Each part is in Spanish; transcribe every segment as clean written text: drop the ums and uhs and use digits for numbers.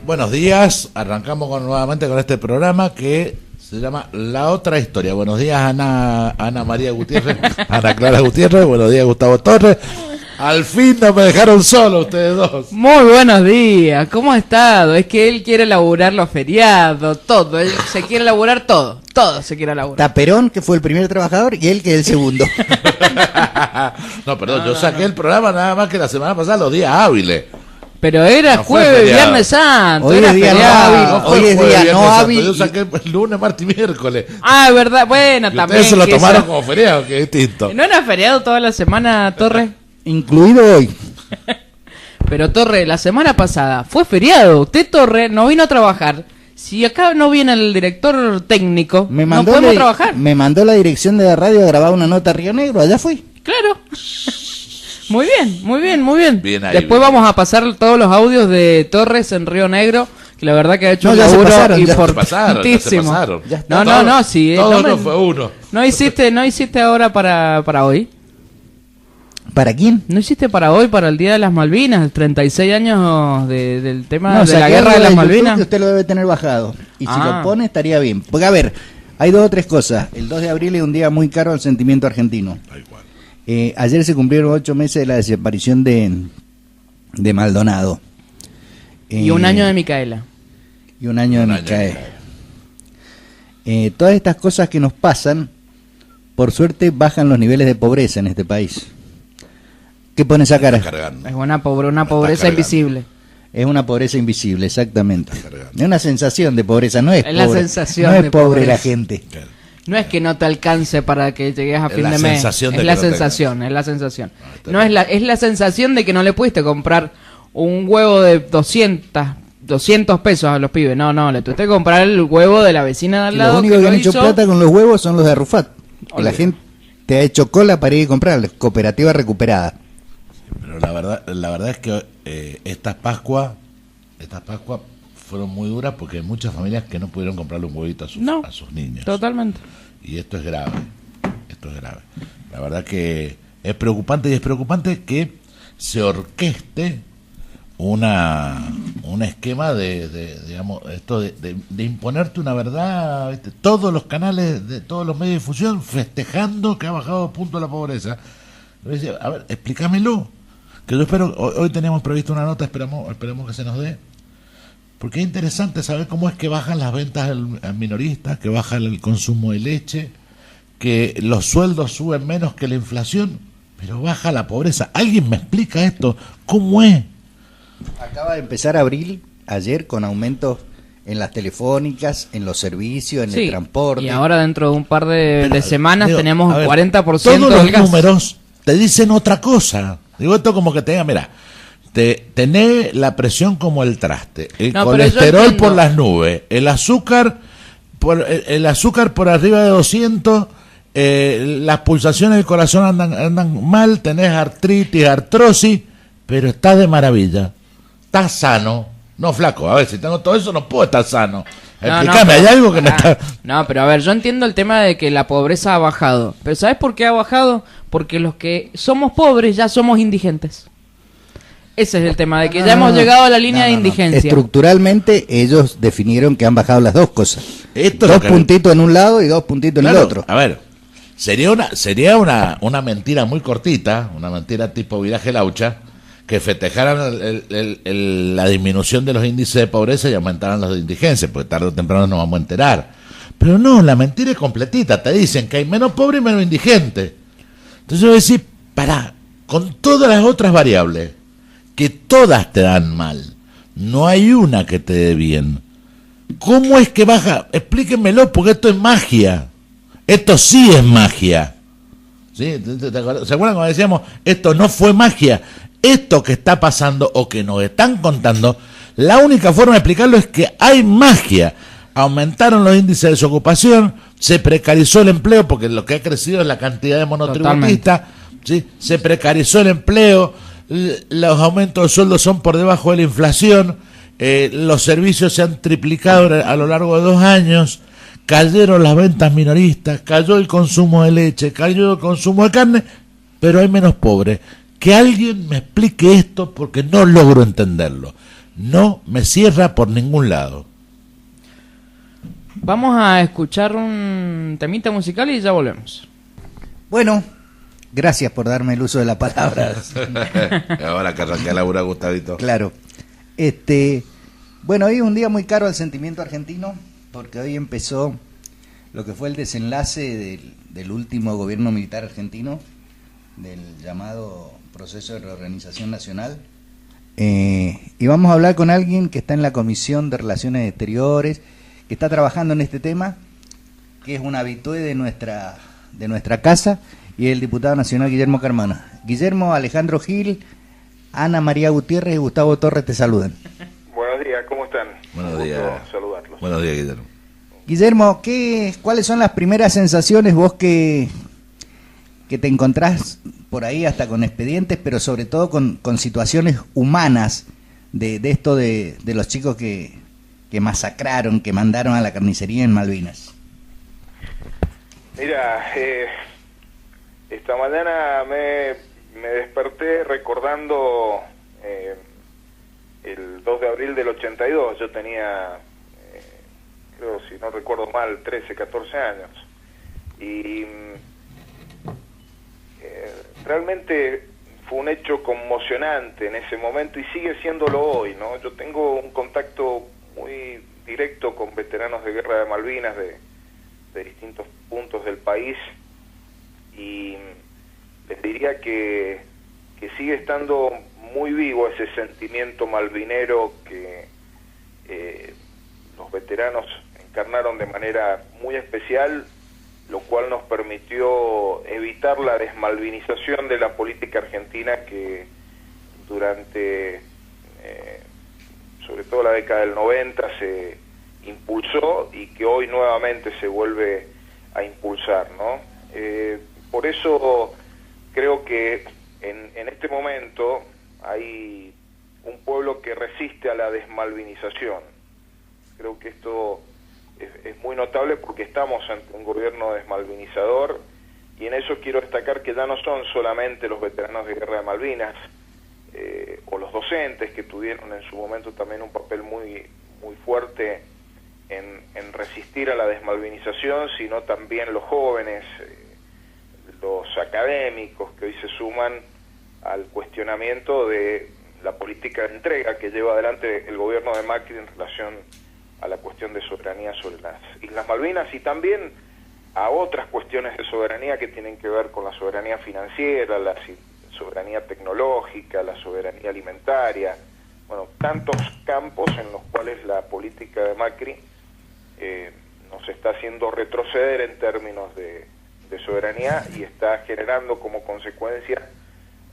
Buenos días, arrancamos nuevamente con este programa que se llama La Otra Historia. Buenos días, Ana María Gutiérrez, Ana Clara Gutiérrez, buenos días, Gustavo Torres. Al fin no me dejaron solo ustedes dos. Muy buenos días, ¿cómo ha estado? Es que él quiere laburar los feriados, todo, él se quiere laburar todo se quiere laburar. Está Perón, que fue el primer trabajador, y él, que es el segundo. No, perdón, yo saqué el programa nada más que la semana pasada, los días hábiles. Pero era jueves, viernes santo. Hoy es día no hábil. Hoy es día no hábil. Yo saqué el lunes, martes y miércoles. Ah, es verdad, bueno, también. Ustedes se lo tomaron como feriado, que es distinto. ¿No era feriado toda la semana, Torres? Incluido hoy. Pero Torre, la semana pasada fue feriado. Usted, Torre, no vino a trabajar. Si acá no viene el director técnico, no podemos trabajar. Me mandó la dirección de la radio a grabar una nota a Río Negro. Allá fui. Claro. Muy bien, muy bien, muy bien. Bien ahí, después bien. vamos a pasar todos los audios de Torres en Río Negro, que la verdad que ha hecho un ya se laburo pasaron, importantísimo. No, sí. Todo no fue uno. ¿No hiciste ahora para hoy? ¿Para quién? ¿No hiciste para hoy, para el Día de las Malvinas, 36 años del tema de la saqué Guerra de las YouTube, Malvinas? que usted lo debe tener bajado. Y si lo pone, estaría bien. Porque, a ver, hay dos o tres cosas. El 2 de abril es un día muy caro al sentimiento argentino. Ayer se cumplieron 8 meses de la desaparición de Maldonado. Y un año de Micaela. Y un año de Micaela. Todas estas cosas que nos pasan, por suerte, bajan los niveles de pobreza en este país. ¿Qué pone esa cara? Es una pobreza invisible. Es una pobreza invisible, exactamente. Es una sensación de pobreza, no es pobre. La sensación no es de pobre pobreza. la gente. Claro. No es que no te alcance para que llegues a fin de mes. Es la sensación. No es la sensación de que no le pudiste comprar un huevo de 200 pesos a los pibes. No, le tuviste que comprar el huevo de la vecina de al lado. Los únicos que han hecho plata con los huevos son los de Arrufat. La gente te ha hecho cola para ir a comprarles. Cooperativa recuperada. Pero la verdad es que estas Pascuas fueron muy duras porque hay muchas familias que no pudieron comprarle un huevito a sus niños. Totalmente. Y esto es grave. La verdad que es preocupante, y es preocupante que se orqueste un esquema digamos, esto de imponerte una verdad, ¿viste? Todos los canales, de todos los medios de difusión festejando que ha bajado a punto la pobreza. A ver, explícamelo. Que yo espero, hoy tenemos previsto una nota, esperemos que se nos dé. Porque es interesante saber cómo es que bajan las ventas al minorista, que baja el consumo de leche, que los sueldos suben menos que la inflación, pero baja la pobreza. ¿Alguien me explica esto? ¿Cómo es? Acaba de empezar abril, ayer, con aumentos en las telefónicas, en los servicios, en el transporte. Y ahora dentro de un par de semanas tenemos ver, 40% todos del los gas. números te dicen otra cosa. Digo, esto como que mira, tenés la presión como el traste, el colesterol por las nubes, el azúcar por arriba de 200, las pulsaciones del corazón andan mal, tenés artritis, artrosis, pero estás de maravilla, estás sano. No, flaco, a ver, si tengo todo eso no puedo estar sano. Explícame, hay algo que no está... No, pero a ver, yo entiendo el tema de que la pobreza ha bajado. Pero ¿sabes por qué ha bajado? Porque los que somos pobres ya somos indigentes. Ese es el tema, de que ya hemos llegado a la línea de indigencia. Estructuralmente ellos definieron que han bajado las dos cosas. Dos puntitos en un lado y 2 puntitos en el otro. A ver, sería una mentira muy cortita, una mentira tipo viraje laucha, que festejaran la disminución de los índices de pobreza y aumentaran los de indigencia, porque tarde o temprano nos vamos a enterar. Pero no, la mentira es completita. Te dicen que hay menos pobres y menos indigentes. Entonces yo voy a decir, con todas las otras variables, que todas te dan mal, no hay una que te dé bien. ¿Cómo es que baja? Explíquenmelo, porque esto es magia. Esto sí es magia. ¿Sí? ¿Se acuerdan cuando decíamos, esto no fue magia? Esto que está pasando o que nos están contando, la única forma de explicarlo es que hay magia. Aumentaron los índices de desocupación, se precarizó el empleo, porque lo que ha crecido es la cantidad de monotributistas, ¿sí? Se precarizó el empleo, los aumentos de sueldos son por debajo de la inflación, los servicios se han triplicado a lo largo de 2 años, cayeron las ventas minoristas, cayó el consumo de leche, cayó el consumo de carne, pero hay menos pobres. Que alguien me explique esto porque no logro entenderlo. no me cierra por ningún lado. Vamos a escuchar un temita musical y ya volvemos. Bueno, gracias por darme el uso de la palabra. Ahora que arranqué a laburar, Gustavito. Claro. Bueno, hoy es un día muy caro al sentimiento argentino, porque hoy empezó lo que fue el desenlace del último gobierno militar argentino, del llamado proceso de reorganización nacional. Y vamos a hablar con alguien que está en la Comisión de Relaciones Exteriores, que está trabajando en este tema, que es un habitué de nuestra casa, y el diputado nacional Guillermo Carmona. Guillermo, Alejandro Gil, Ana María Gutiérrez y Gustavo Torres te saludan. Buenos días, ¿cómo están? Buenos días. Saludarlos. Buenos días, Guillermo. Guillermo, ¿cuáles son las primeras sensaciones vos que te encontrás por ahí hasta con expedientes, pero sobre todo con situaciones humanas de esto de los chicos que masacraron, que mandaron a la carnicería en Malvinas? Mira, esta mañana me desperté recordando el 2 de abril del 82. Yo tenía, creo, si no recuerdo mal, 13, 14 años. Y realmente fue un hecho conmocionante en ese momento y sigue siéndolo hoy, ¿no? Yo tengo un contacto muy directo con veteranos de guerra de Malvinas de distintos puntos del país, y les diría que sigue estando muy vivo ese sentimiento malvinero que los veteranos encarnaron de manera muy especial, lo cual nos permitió evitar la desmalvinización de la política argentina que durante sobre todo la década del 90 se impulsó y que hoy nuevamente se vuelve a impulsar, ¿no? Por eso creo que en este momento hay un pueblo que resiste a la desmalvinización. Creo que esto es muy notable porque estamos ante un gobierno desmalvinizador, y en eso quiero destacar que ya no son solamente los veteranos de guerra de Malvinas o los docentes, que tuvieron en su momento también un papel muy fuerte en resistir a la desmalvinización, sino también los jóvenes, los académicos que hoy se suman al cuestionamiento de la política de entrega que lleva adelante el gobierno de Macri en relación a la cuestión de soberanía sobre las Islas Malvinas, y también a otras cuestiones de soberanía que tienen que ver con la soberanía financiera, la soberanía tecnológica, la soberanía alimentaria, bueno, tantos campos en los cuales la política de Macri nos está haciendo retroceder en términos de soberanía, y está generando como consecuencia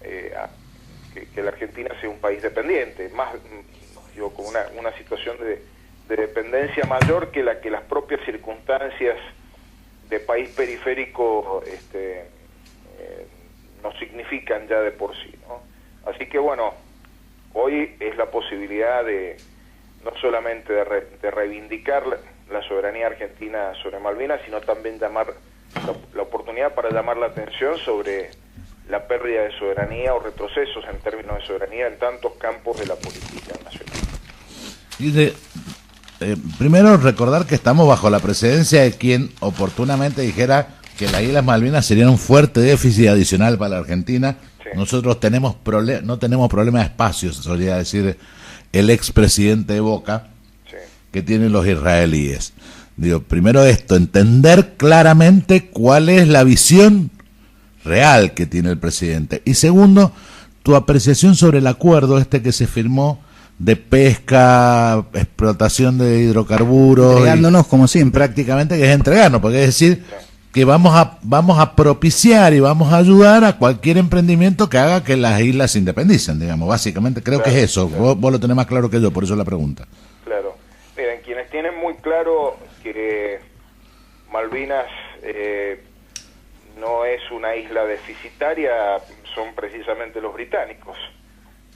que la Argentina sea un país dependiente, más digo, con una situación de dependencia mayor que la que las propias circunstancias de país periférico nos significan ya de por sí, ¿no? Así que bueno, hoy es la posibilidad de no solamente de reivindicar la soberanía argentina sobre Malvinas, sino también llamar la oportunidad para llamar la atención sobre la pérdida de soberanía o retrocesos en términos de soberanía en tantos campos de la política nacional. Y primero recordar que estamos bajo la presidencia de quien oportunamente dijera que las Islas Malvinas serían un fuerte déficit adicional para la Argentina. Sí. Nosotros no tenemos problema de espacio, se solía decir el expresidente de Boca, sí, que tienen los israelíes. Digo, primero esto, entender claramente cuál es la visión real que tiene el presidente. Y segundo, tu apreciación sobre el acuerdo que se firmó de pesca, explotación de hidrocarburos. Entregándonos como siempre. Prácticamente, que es entregarnos, porque es decir que vamos a propiciar y vamos a ayudar a cualquier emprendimiento que haga que las islas se independicen, digamos. Básicamente creo que es eso. Claro. Vos lo tenés más claro que yo, por eso la pregunta. Claro. Miren, quienes tienen muy claro que Malvinas no es una isla deficitaria son precisamente los británicos.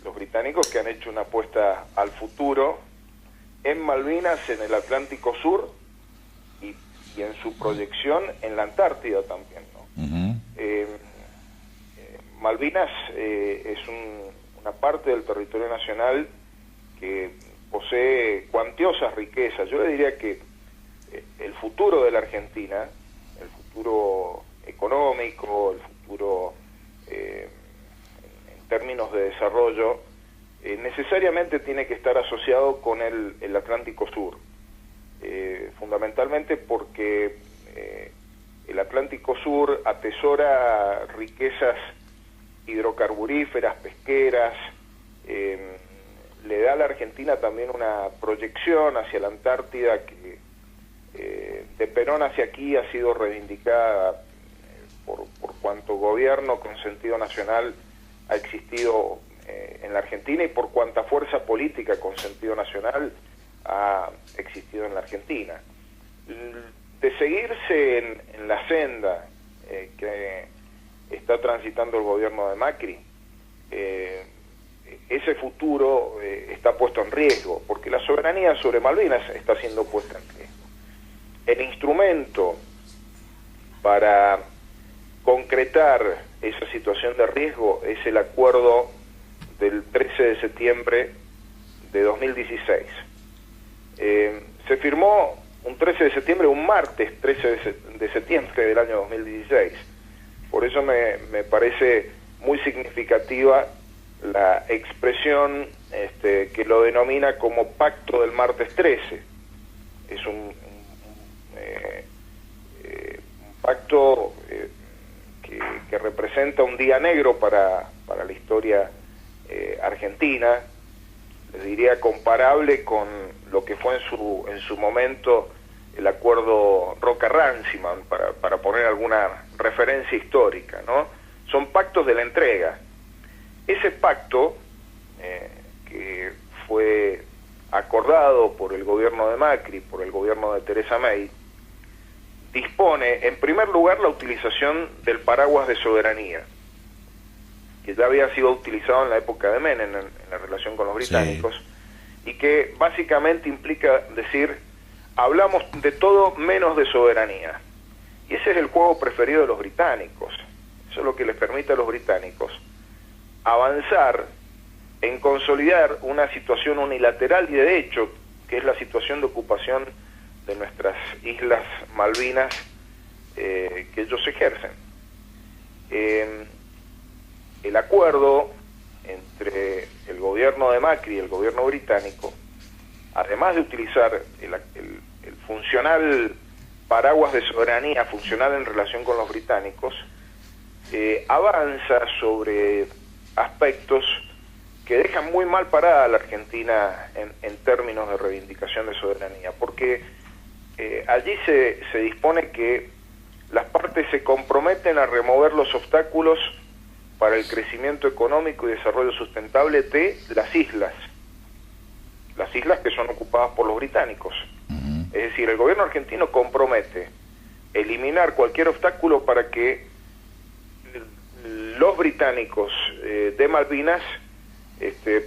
Los británicos que han hecho una apuesta al futuro en Malvinas, en el Atlántico Sur y en su proyección en la Antártida también, ¿no? Uh-huh. Malvinas es una parte del territorio nacional que posee cuantiosas riquezas. Yo le diría que el futuro de la Argentina, el futuro económico, el futuro en términos de desarrollo, necesariamente tiene que estar asociado con el Atlántico Sur, fundamentalmente porque el Atlántico Sur atesora riquezas hidrocarburíferas, pesqueras, le da a la Argentina también una proyección hacia la Antártida que de Perón hacia aquí ha sido reivindicada por cuanto gobierno con sentido nacional ha existido en la Argentina y por cuanta fuerza política con sentido nacional ha existido en la Argentina. De seguirse en la senda que está transitando el gobierno de Macri, ese futuro está puesto en riesgo, porque la soberanía sobre Malvinas está siendo puesta en riesgo. El instrumento para concretar esa situación de riesgo es el acuerdo del 13 de septiembre de 2016. Se firmó un 13 de septiembre, un martes 13 de septiembre del año 2016. Por eso me parece muy significativa la expresión que lo denomina como Pacto del Martes 13. Es un pacto que representa un día negro para la historia argentina, les diría comparable con lo que fue en su momento el acuerdo Roca-Ranciman, para poner alguna referencia histórica, ¿no? Son pactos de la entrega. Ese pacto, que fue acordado por el gobierno de Macri, por el gobierno de Teresa May, dispone, en primer lugar, la utilización del paraguas de soberanía, que ya había sido utilizado en la época de Menem en la relación con los británicos, sí, y que básicamente implica decir, hablamos de todo menos de soberanía. Y ese es el juego preferido de los británicos. Eso es lo que les permite a los británicos avanzar en consolidar una situación unilateral y de hecho, que es la situación de ocupación de nuestras islas Malvinas que ellos ejercen. El acuerdo entre el gobierno de Macri y el gobierno británico, además de utilizar el funcional paraguas de soberanía funcional en relación con los británicos, avanza sobre aspectos que dejan muy mal parada a la Argentina en términos de reivindicación de soberanía, porque allí se dispone que las partes se comprometen a remover los obstáculos para el crecimiento económico y desarrollo sustentable de las islas que son ocupadas por los británicos. Es decir, el gobierno argentino compromete eliminar cualquier obstáculo para que los británicos de Malvinas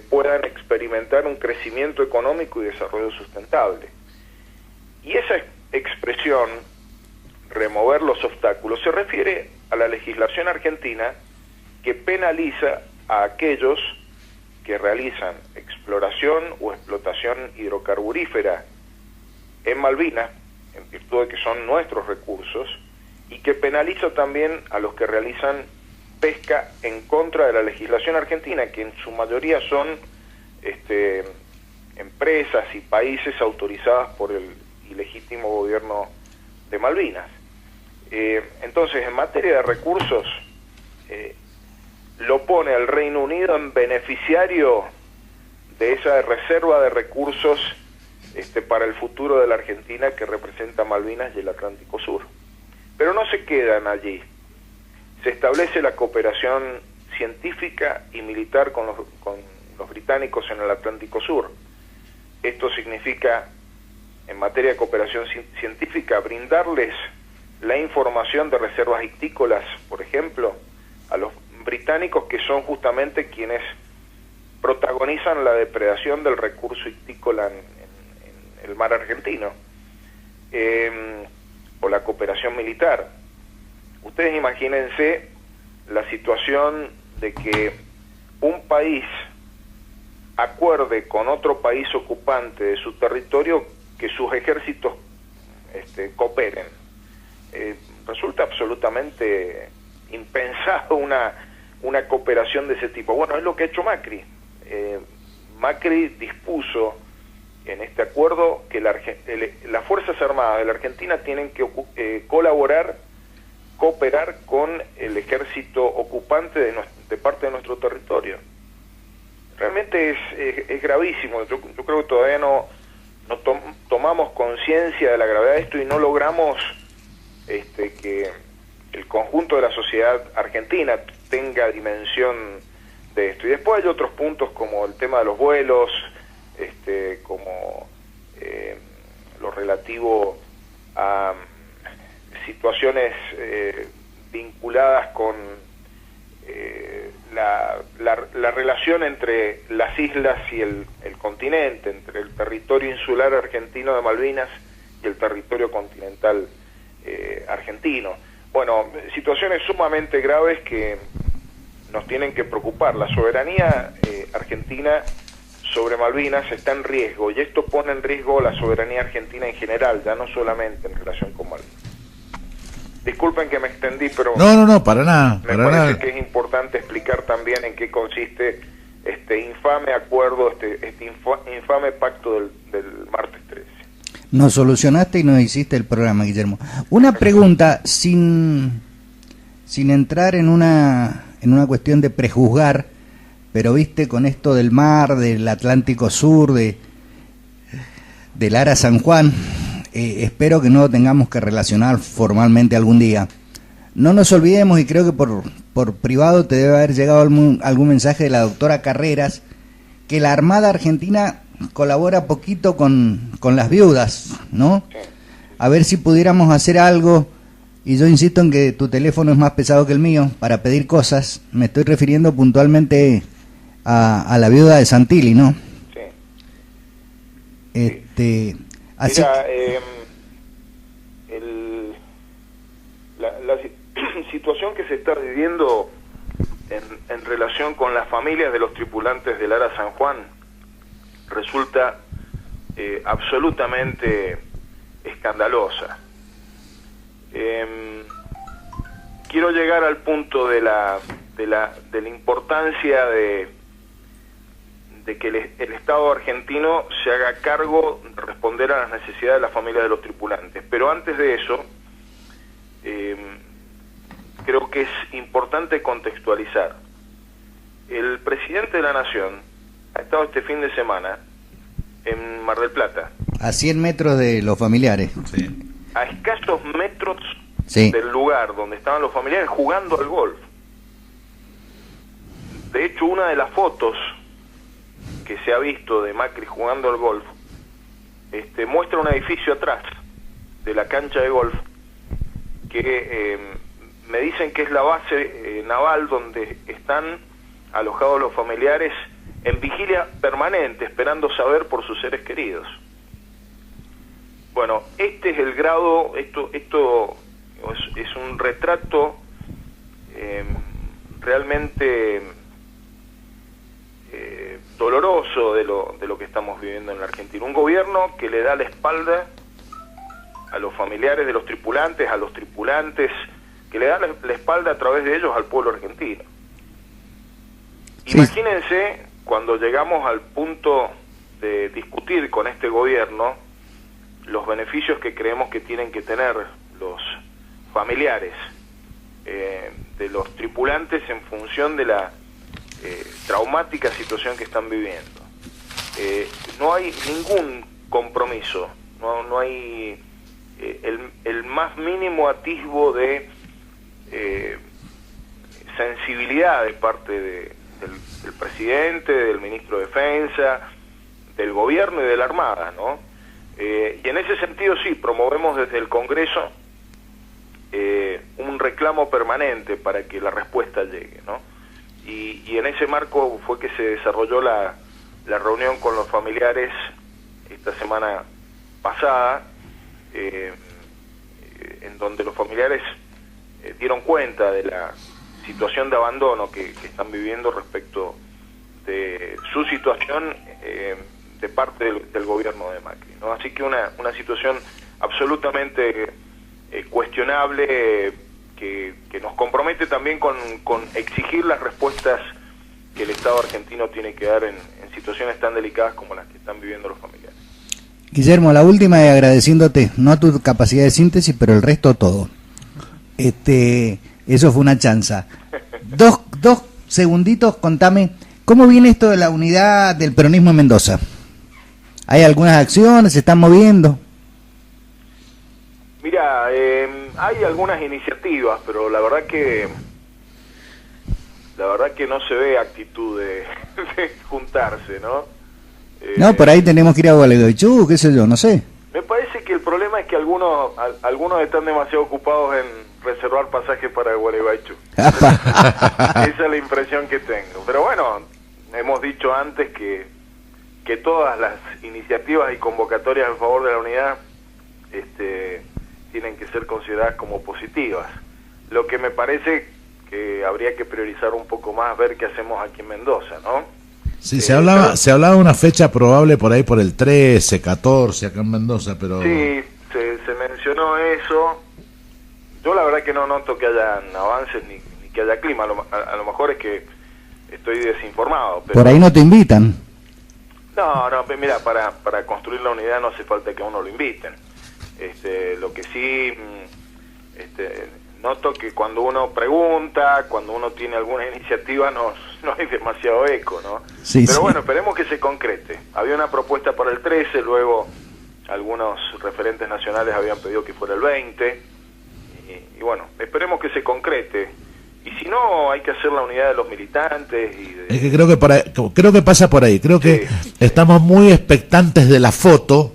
puedan experimentar un crecimiento económico y desarrollo sustentable. Y esa expresión, remover los obstáculos, se refiere a la legislación argentina que penaliza a aquellos que realizan exploración o explotación hidrocarburífera en Malvinas, en virtud de que son nuestros recursos, y que penaliza también a los que realizan pesca en contra de la legislación argentina, que en su mayoría son empresas y países autorizadas por el ilegítimo gobierno de Malvinas. Entonces, en materia de recursos, lo pone al Reino Unido en beneficiario de esa reserva de recursos para el futuro de la Argentina que representa Malvinas y el Atlántico Sur. Pero no se quedan allí. Se establece la cooperación científica y militar con los británicos en el Atlántico Sur. Esto significa, en materia de cooperación científica, brindarles la información de reservas ictícolas, por ejemplo, a los británicos, que son justamente quienes protagonizan la depredación del recurso ictícola en el mar argentino, o la cooperación militar. Ustedes imagínense la situación de que un país acuerde con otro país ocupante de su territorio que sus ejércitos cooperen. Resulta absolutamente impensado una cooperación de ese tipo. Bueno, es lo que ha hecho Macri. Macri dispuso en este acuerdo que las Fuerzas Armadas de la Argentina tienen que cooperar con el ejército ocupante de parte de nuestro territorio. Realmente es gravísimo. Yo creo que todavía no tomamos conciencia de la gravedad de esto y no logramos que el conjunto de la sociedad argentina tenga dimensión de esto. Y después hay otros puntos como el tema de los vuelos, como lo relativo a situaciones vinculadas con la relación entre las islas y el continente, entre el territorio insular argentino de Malvinas y el territorio continental argentino. Bueno, situaciones sumamente graves que nos tienen que preocupar. La soberanía argentina sobre Malvinas está en riesgo, y esto pone en riesgo la soberanía argentina en general, ya no solamente en relación con Malvinas. Disculpen que me extendí, pero no, para nada. Me parece que es importante explicar también en qué consiste este infame acuerdo, este infame pacto del martes 13. Nos solucionaste y nos hiciste el programa, Guillermo. Una pregunta, sin entrar en una cuestión de prejuzgar, pero viste, con esto del mar, del Atlántico Sur, del Ara San Juan, espero que no lo tengamos que relacionar formalmente algún día. No nos olvidemos, y creo que por privado te debe haber llegado algún mensaje de la doctora Carreras, que la Armada Argentina colabora poquito con las viudas, ¿no? A ver si pudiéramos hacer algo, y yo insisto en que tu teléfono es más pesado que el mío para pedir cosas. Me estoy refiriendo puntualmente a la viuda de Santilli, ¿no? Sí. Así Mira, la situación que se está viviendo en relación con las familias de los tripulantes del Ara San Juan resulta absolutamente escandalosa. Quiero llegar al punto de la importancia de que el Estado argentino se haga cargo de responder a las necesidades de las familias de los tripulantes. Pero antes de eso, creo que es importante contextualizar. El presidente de la Nación ha estado este fin de semana en Mar del Plata. A 100 metros de los familiares. Sí. A escasos metros sí. del lugar donde estaban los familiares jugando al golf. De hecho, una de las fotos que se ha visto de Macri jugando al golf muestra un edificio atrás de la cancha de golf que me dicen que es la base naval donde están alojados los familiares en vigilia permanente, esperando saber por sus seres queridos. Bueno, este es el grado, esto es un retrato realmente doloroso de lo que estamos viviendo en la Argentina. Un gobierno que le da la espalda a los familiares de los tripulantes, a los tripulantes, que le da la espalda a través de ellos al pueblo argentino. Sí. Imagínense cuando llegamos al punto de discutir con este gobierno los beneficios que creemos que tienen que tener los familiares de los tripulantes en función de la traumática situación que están viviendo. No hay ningún compromiso, no hay el más mínimo atisbo de sensibilidad de parte del presidente, del ministro de Defensa, del gobierno y de la Armada, ¿no? Y en ese sentido sí, promovemos desde el Congreso un reclamo permanente para que la respuesta llegue, ¿no? Y en ese marco fue que se desarrolló la reunión con los familiares esta semana pasada, en donde los familiares dieron cuenta de la situación de abandono que están viviendo respecto su situación de parte del gobierno de Macri, ¿no? Así que una situación absolutamente cuestionable, que nos compromete también con exigir las respuestas que el Estado argentino tiene que dar en situaciones tan delicadas como las que están viviendo los familiares. Guillermo, la última, y agradeciéndote, no tu capacidad de síntesis, pero el resto todo. Eso fue una chanza. Dos segunditos, contame, ¿cómo viene esto de la unidad del peronismo en Mendoza? ¿Hay algunas acciones? ¿Se están moviendo? Mira, hay algunas iniciativas, pero la verdad que no se ve actitud de juntarse, ¿no? No, por ahí tenemos que ir a Gualeguaychú, qué sé yo, no sé. Me parece que el problema es que algunos están demasiado ocupados en reservar pasajes para Gualeguaychú. Esa es la impresión que tengo. Pero bueno, hemos dicho antes que todas las iniciativas y convocatorias en favor de la unidad tienen que ser consideradas como positivas. Lo que me parece que habría que priorizar un poco más, ver qué hacemos aquí en Mendoza, ¿no? Sí, se hablaba de una fecha probable por ahí por el 13, 14 acá en Mendoza, pero... Sí, se mencionó eso. Yo la verdad que no noto que hayan avances ni que haya clima. A lo mejor es que estoy desinformado. Pero... Por ahí no te invitan. No, mira, para construir la unidad no hace falta que a uno lo inviten. Lo que sí noto que cuando uno pregunta, cuando uno tiene alguna iniciativa, no hay demasiado eco, ¿no? Sí, pero sí. Bueno, esperemos que se concrete. Había una propuesta para el 13, luego algunos referentes nacionales habían pedido que fuera el 20, y bueno, esperemos que se concrete. Y si no, hay que hacer la unidad de los militantes. Es que creo que pasa por ahí. Creo que estamos muy expectantes de la foto,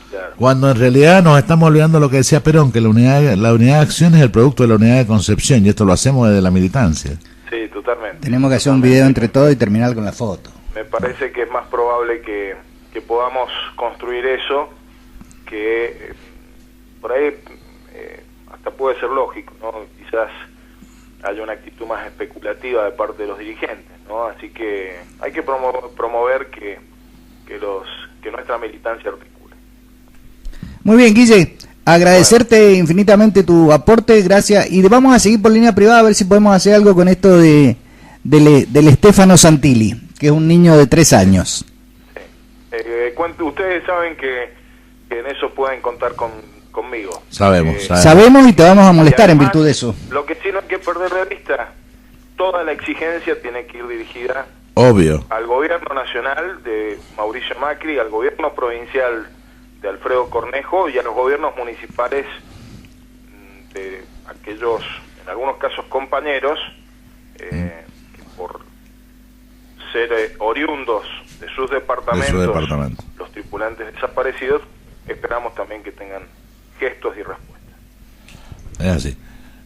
claro, cuando en realidad nos estamos olvidando lo que decía Perón, que la unidad de acción es el producto de la unidad de concepción, y esto lo hacemos desde la militancia. Sí, totalmente. Tenemos que hacer un video entre todos y terminar con la foto. Me parece que es más probable que podamos construir eso, que por ahí hasta puede ser lógico, ¿no? Quizás haya una actitud más especulativa de parte de los dirigentes, ¿no? Así que hay que promover que nuestra militancia articule. Muy bien, Guille, agradecerte infinitamente tu aporte, gracias, y vamos a seguir por línea privada a ver si podemos hacer algo con esto del Stefano Santilli, que es un niño de 3 años. Sí. Ustedes saben que en eso pueden contar conmigo. Sabemos y te vamos a molestar además, en virtud de eso. Lo que sí no hay que perder de vista, toda la exigencia tiene que ir dirigida, obvio, al gobierno nacional de Mauricio Macri, al gobierno provincial de Alfredo Cornejo y a los gobiernos municipales de aquellos, en algunos casos compañeros, que por ser oriundos de sus departamentos, los tripulantes desaparecidos, esperamos también que tengan gestos y respuestas.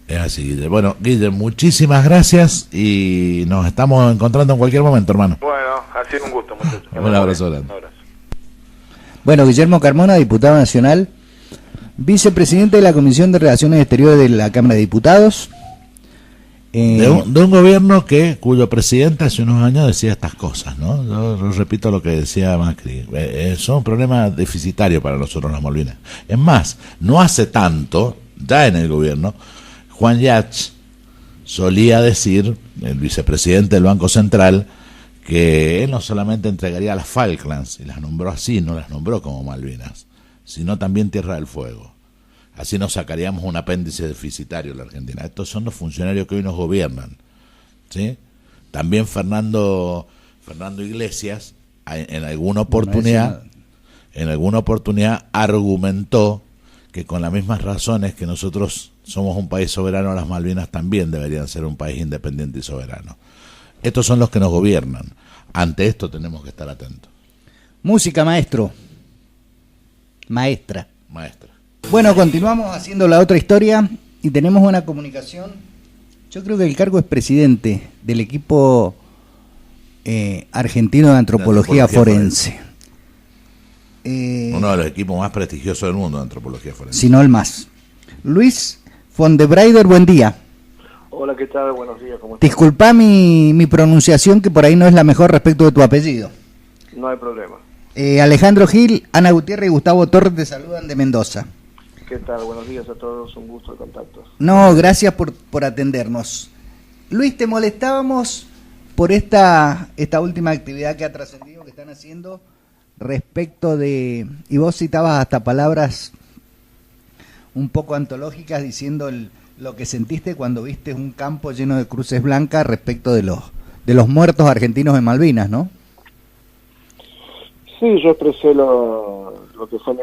Es así, Guille. Bueno, Guille, muchísimas gracias y nos estamos encontrando en cualquier momento, hermano. Bueno, ha sido un gusto, muchachos. Un abrazo grande. Bueno, Guillermo Carmona, diputado nacional, vicepresidente de la Comisión de Relaciones Exteriores de la Cámara de Diputados. De un gobierno cuyo presidente hace unos años decía estas cosas, ¿no? Yo repito lo que decía Macri. Son un problema deficitario para nosotros las Malvinas. Es más, no hace tanto, ya en el gobierno, Juan Yach solía decir, el vicepresidente del Banco Central, que él no solamente entregaría las Falklands, y las nombró así, no las nombró como Malvinas, sino también Tierra del Fuego. Así nos sacaríamos un apéndice deficitario en la Argentina. Estos son los funcionarios que hoy nos gobiernan, ¿sí? También Fernando Iglesias en alguna oportunidad argumentó que con las mismas razones que nosotros somos un país soberano, las Malvinas también deberían ser un país independiente y soberano. Estos son los que nos gobiernan. Ante esto tenemos que estar atentos. Música, maestro. Maestra. Bueno, continuamos haciendo la otra historia y tenemos una comunicación. Yo creo que el cargo es presidente del equipo argentino de antropología forense. Uno de los equipos más prestigiosos del mundo de antropología forense. Si no el más. Luis von de Breider, buen día. Hola, ¿qué tal? Buenos días, ¿cómo estás? Disculpa mi pronunciación, que por ahí no es la mejor respecto de tu apellido. No hay problema. Alejandro Gil, Ana Gutiérrez y Gustavo Torres te saludan de Mendoza. ¿Qué tal? Buenos días a todos, un gusto de contacto. No, gracias por atendernos. Luis, te molestábamos por esta última actividad que ha trascendido, que están haciendo respecto de, y vos citabas hasta palabras un poco antológicas diciendo lo que sentiste cuando viste un campo lleno de cruces blancas respecto de los muertos argentinos en Malvinas, ¿no? Sí, yo expresé lo que fue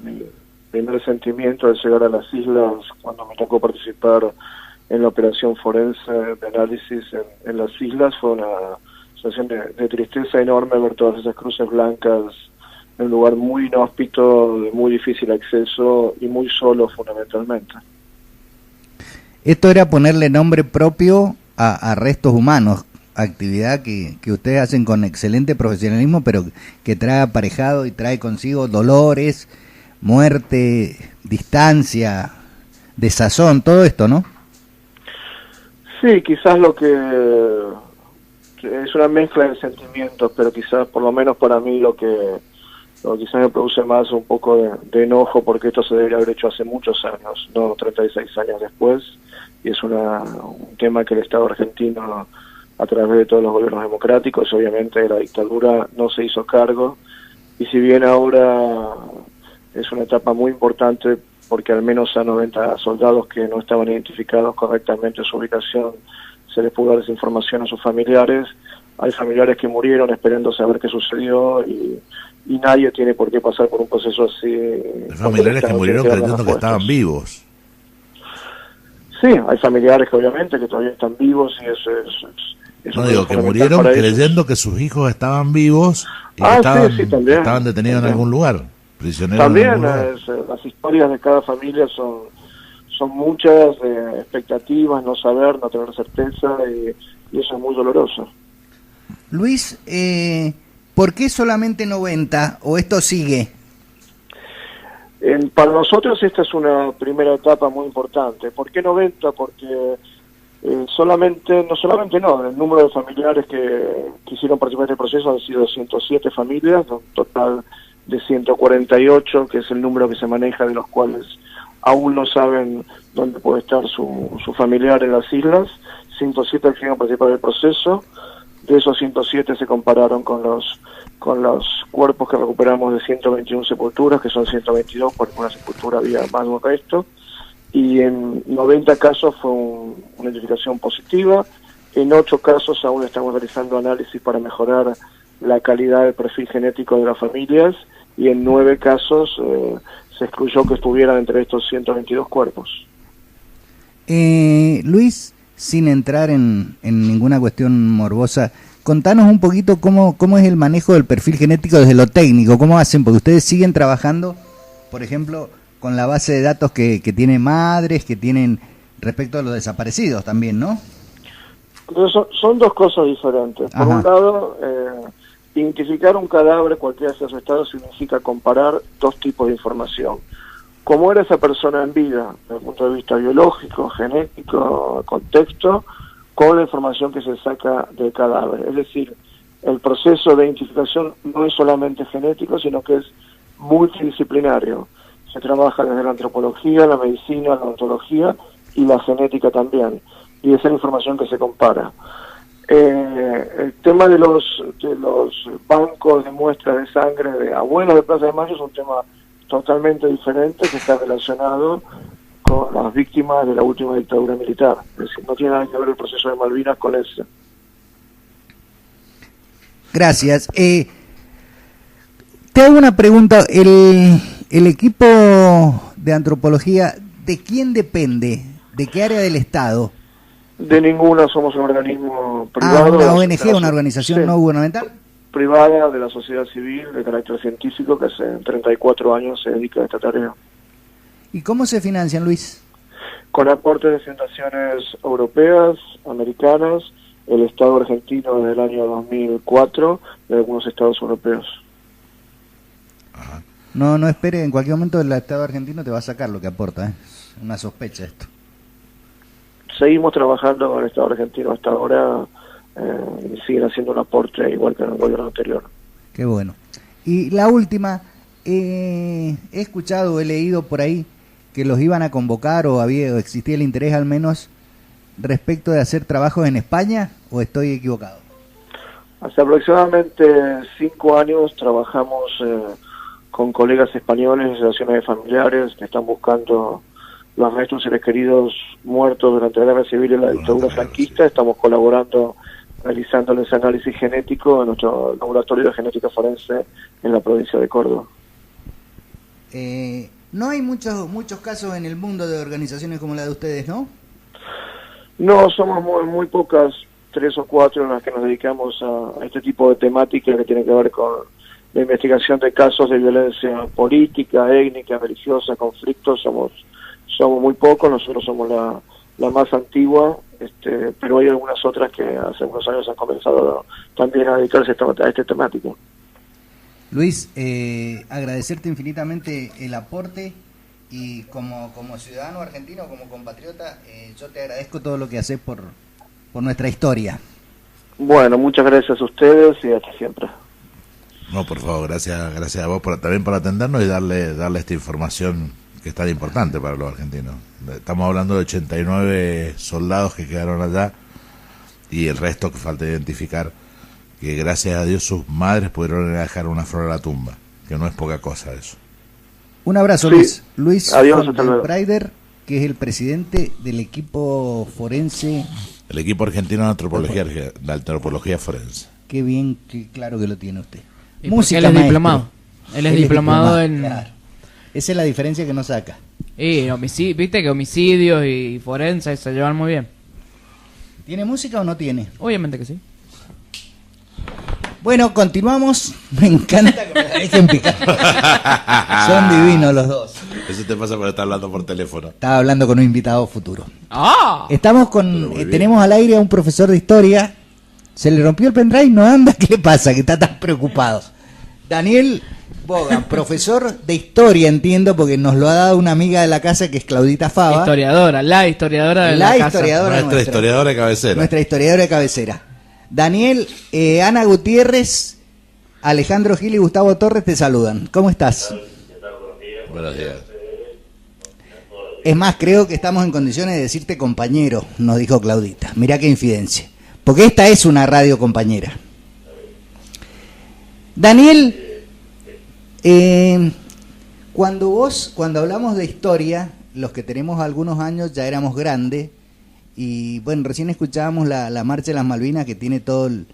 mi primer sentimiento al llegar a las islas cuando me tocó participar en la operación forense de análisis en las islas. Fue una sensación de tristeza enorme ver todas esas cruces blancas en un lugar muy inhóspito, de muy difícil acceso y muy solo fundamentalmente. Esto era ponerle nombre propio a restos humanos, actividad que ustedes hacen con excelente profesionalismo, pero que trae aparejado y trae consigo dolores, muerte, distancia, desazón, todo esto, ¿no? Sí, quizás lo que es una mezcla de sentimientos, pero quizás, por lo menos para mí, lo que quizás me produce más un poco de enojo, porque esto se debería haber hecho hace muchos años, no 36 años después, y es un tema que el Estado argentino, a través de todos los gobiernos democráticos, obviamente la dictadura no se hizo cargo, y si bien ahora es una etapa muy importante, porque al menos a 90 soldados que no estaban identificados correctamente su ubicación, se les pudo dar esa información a sus familiares. Hay familiares que murieron esperando saber qué sucedió y nadie tiene por qué pasar por un proceso así. Hay familiares que murieron creyendo que estaban vivos. Sí, hay familiares que obviamente que todavía están vivos y eso es no digo que murieron creyendo que sus hijos estaban vivos y estaban detenidos en algún lugar, prisioneros. También las historias de cada familia son muchas, expectativas, no saber, no tener certeza, y eso es muy doloroso. Luis, ¿por qué solamente 90 o esto sigue? Para nosotros esta es una primera etapa muy importante. ¿Por qué 90? Porque el número de familiares que quisieron participar en este proceso han sido 107 familias, un total de 148, que es el número que se maneja, de los cuales aún no saben dónde puede estar su familiar en las islas. 107 quisieron participar del proceso. De esos 107 se compararon con los cuerpos que recuperamos de 121 sepulturas, que son 122, porque en una sepultura había más de un resto, y en 90 casos fue una identificación positiva. En 8 casos aún estamos realizando análisis para mejorar la calidad del perfil genético de las familias, y en 9 casos se excluyó que estuvieran entre estos 122 cuerpos. Luis, sin entrar en ninguna cuestión morbosa, contanos un poquito cómo es el manejo del perfil genético desde lo técnico, cómo hacen, porque ustedes siguen trabajando, por ejemplo, con la base de datos que tienen madres, que tienen respecto a los desaparecidos también, ¿no? Entonces son dos cosas diferentes. Por un lado, identificar un cadáver, cualquiera sea su estado, significa comparar dos tipos de información. Cómo era esa persona en vida, desde el punto de vista biológico, genético, contexto, con la información que se saca del cadáver. Es decir, el proceso de identificación no es solamente genético, sino que es multidisciplinario. Se trabaja desde la antropología, la medicina, la odontología y la genética también. Y esa es la información que se compara. El tema de los bancos de muestras de sangre de abuelos de Plaza de Mayo es un tema totalmente diferente, que está relacionado con las víctimas de la última dictadura militar. Es decir, no tiene nada que ver el proceso de Malvinas con eso. Gracias. Te hago una pregunta. El equipo de antropología, ¿de quién depende? ¿De qué área del Estado? De ninguna, somos un organismo privado. ¿Una ONG, una organización no gubernamental? Privada, de la sociedad civil, de carácter científico, que hace 34 años se dedica a esta tarea. ¿Y cómo se financian, Luis? Con aportes de fundaciones europeas, americanas, el Estado argentino desde el año 2004, de algunos estados europeos. No espere, en cualquier momento el Estado argentino te va a sacar lo que aporta, ¿eh? Es una sospecha esto. seguimos trabajando con el Estado argentino hasta ahora y siguen haciendo un aporte igual que en el gobierno anterior. Qué bueno. Y la última, he escuchado, he leído por ahí que los iban a convocar o existía el interés al menos respecto de hacer trabajos en España, ¿o estoy equivocado? Hace aproximadamente 5 años trabajamos con colegas españoles, asociaciones familiares que están buscando los restos de seres queridos muertos durante la guerra civil y la dictadura franquista. Estamos colaborando, realizándoles análisis genético en nuestro laboratorio de genética forense en la provincia de Córdoba. No hay muchos casos en el mundo de organizaciones como la de ustedes, ¿no? No, somos muy pocas, 3 o 4 en las que nos dedicamos a este tipo de temática que tiene que ver con la investigación de casos de violencia política, étnica, religiosa, conflictos. Somos muy pocos, nosotros somos la más antigua, pero hay algunas otras que hace unos años han comenzado también a dedicarse a esta temática. Luis, agradecerte infinitamente el aporte y como ciudadano argentino, como compatriota, yo te agradezco todo lo que haces por nuestra historia. Bueno, muchas gracias a ustedes y hasta siempre. No, por favor, gracias a vos también por atendernos y darle esta información que es tan importante para los argentinos. Estamos hablando de 89 soldados que quedaron allá y el resto que falta identificar, que gracias a Dios sus madres pudieron dejar una flor a la tumba, que no es poca cosa eso. Un abrazo, sí. Luis Adiós, hasta luego. Braider, que es el presidente del equipo forense. El equipo argentino de antropología forense. Qué bien, qué claro que lo tiene usted. Música, él es diplomado. Él es diplomado en... Claro. Esa es la diferencia que no saca. Y viste que homicidios y forenses se llevan muy bien. ¿Tiene música o no tiene? Obviamente que sí. Bueno, continuamos. Me encanta que me la dejen picar. Son divinos los dos. Eso te pasa por estar hablando por teléfono. Estaba hablando con un invitado futuro. ¡Ah! Estamos tenemos al aire a un profesor de historia. Se le rompió el pendrive, no anda. ¿Qué le pasa? Que está tan preocupado. Daniel Bogan, profesor de historia, entiendo, porque nos lo ha dado una amiga de la casa que es Claudita Fava. La historiadora de la casa. Nuestra historiadora de cabecera. Nuestra historiadora de cabecera. Daniel, Ana Gutiérrez, Alejandro Gil y Gustavo Torres te saludan. ¿Cómo estás? Buenos días. Es más, creo que estamos en condiciones de decirte compañero, nos dijo Claudita. Mirá qué infidencia. Porque esta es una radio compañera. Daniel, cuando hablamos de historia, los que tenemos algunos años ya éramos grandes. Y bueno, recién escuchábamos la Marcha de las Malvinas, que tiene todo el...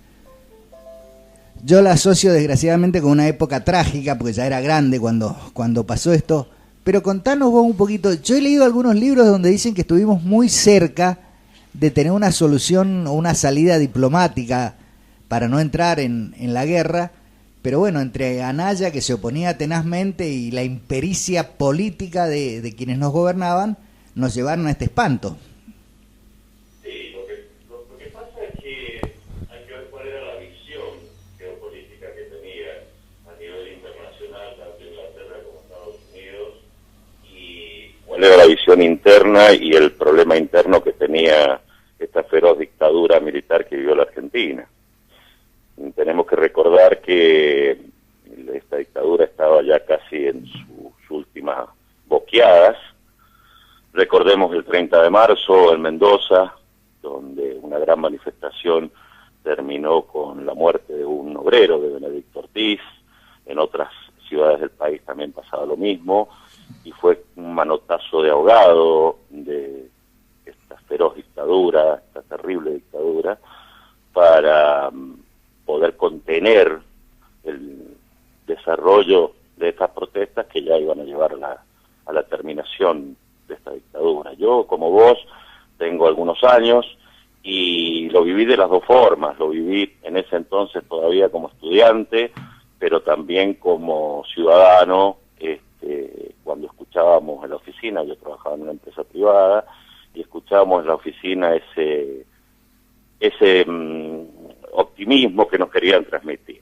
Yo la asocio desgraciadamente con una época trágica, porque ya era grande cuando pasó esto. Pero contanos vos un poquito. Yo he leído algunos libros donde dicen que estuvimos muy cerca de tener una solución o una salida diplomática para no entrar en la guerra. Pero bueno, entre Anaya, que se oponía tenazmente, y la impericia política de quienes nos gobernaban, nos llevaron a este espanto. Era la visión interna y el problema interno que tenía esta feroz dictadura militar que vivió la Argentina. Tenemos que recordar que esta dictadura estaba ya casi en sus últimas boqueadas. Recordemos el 30 de marzo en Mendoza, donde una gran manifestación terminó con la muerte de un obrero, de Benedicto Ortiz. En otras ciudades del país también pasaba lo mismo, y fue un manotazo de ahogado de esta feroz dictadura, esta terrible dictadura, para poder contener el desarrollo de estas protestas que ya iban a llevar a la terminación de esta dictadura. Yo, como vos, tengo algunos años y lo viví de las dos formas. Lo viví en ese entonces todavía como estudiante, pero también como ciudadano, cuando escuchábamos en la oficina, yo trabajaba en una empresa privada, y escuchábamos en la oficina ese optimismo que nos querían transmitir.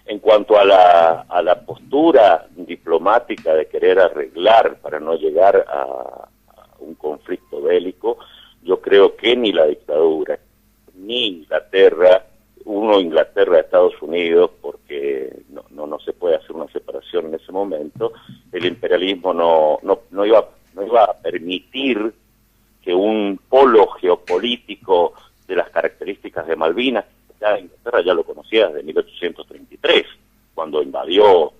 En cuanto a la postura diplomática de querer arreglar para no llegar a un conflicto bélico, yo creo que ni la dictadura, ni Inglaterra, Inglaterra, Estados Unidos, porque no se puede hacer una separación en ese momento, el imperialismo no iba a permitir que un polo geopolítico de las características de Malvinas, ya Inglaterra ya lo conocía desde 1833, cuando invadió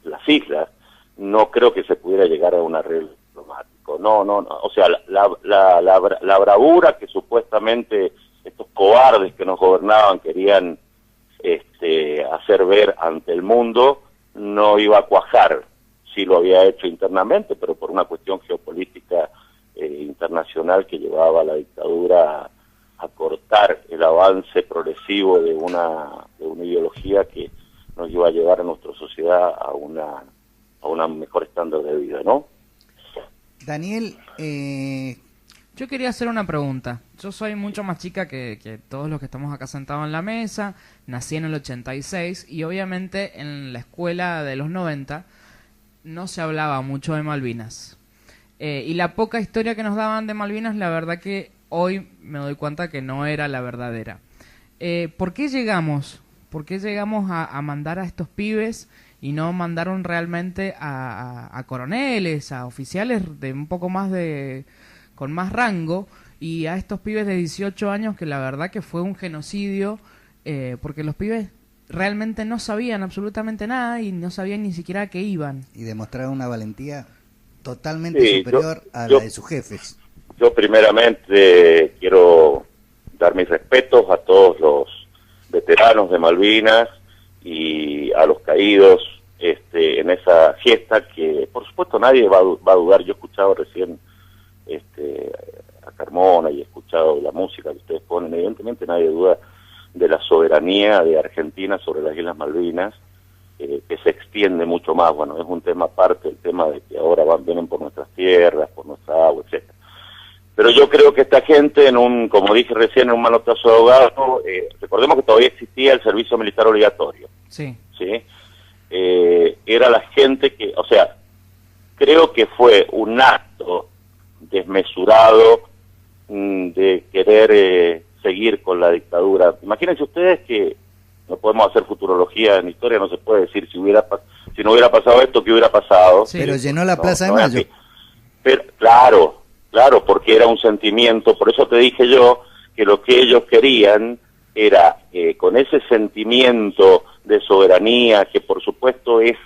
las islas, no creo que se pudiera llegar a un arreglo diplomático. No, o sea, la bravura que supuestamente estos cobardes que nos gobernaban querían hacer ver ante el mundo, no iba a cuajar. Sí lo había hecho internamente, pero por una cuestión geopolítica internacional que llevaba a la dictadura a cortar el avance progresivo de una ideología que nos iba a llevar a nuestra sociedad a una mejor estándar de vida, ¿no? Daniel, yo quería hacer una pregunta. Yo soy mucho más chica que todos los que estamos acá sentados en la mesa. Nací en el 86 y obviamente en la escuela de los 90 no se hablaba mucho de Malvinas. Y la poca historia que nos daban de Malvinas, la verdad que hoy me doy cuenta que no era la verdadera. ¿Por qué llegamos a mandar a estos pibes y no mandaron realmente a coroneles, a oficiales de un poco más con más rango, y a estos pibes de 18 años que la verdad que fue un genocidio, porque los pibes realmente no sabían absolutamente nada y no sabían ni siquiera a qué iban? Y demostraron una valentía totalmente superior a la de sus jefes. Yo primeramente quiero dar mis respetos a todos los veteranos de Malvinas y a los caídos en esa fiesta que por supuesto nadie va a dudar. Yo he escuchado recién a Carmona y he escuchado la música que ustedes ponen. Evidentemente nadie duda de la soberanía de Argentina sobre las Islas Malvinas, que se extiende mucho más. Bueno, es un tema aparte, el tema de que ahora vienen por nuestras tierras, por nuestra agua, etcétera. Pero yo creo que esta gente, como dije recién, en un manotazo de ahogado, recordemos que todavía existía el servicio militar obligatorio. Sí. ¿Sí? Era la gente que, o sea, creo que fue un acto desmesurado de querer seguir con la dictadura. Imagínense ustedes que no podemos hacer futurología en historia, no se puede decir si no hubiera pasado esto, ¿qué hubiera pasado? Sí. Pero llenó la Plaza de Mayo. Pero, claro, porque era un sentimiento, por eso te dije yo que lo que ellos querían era, con ese sentimiento de soberanía, que por supuesto es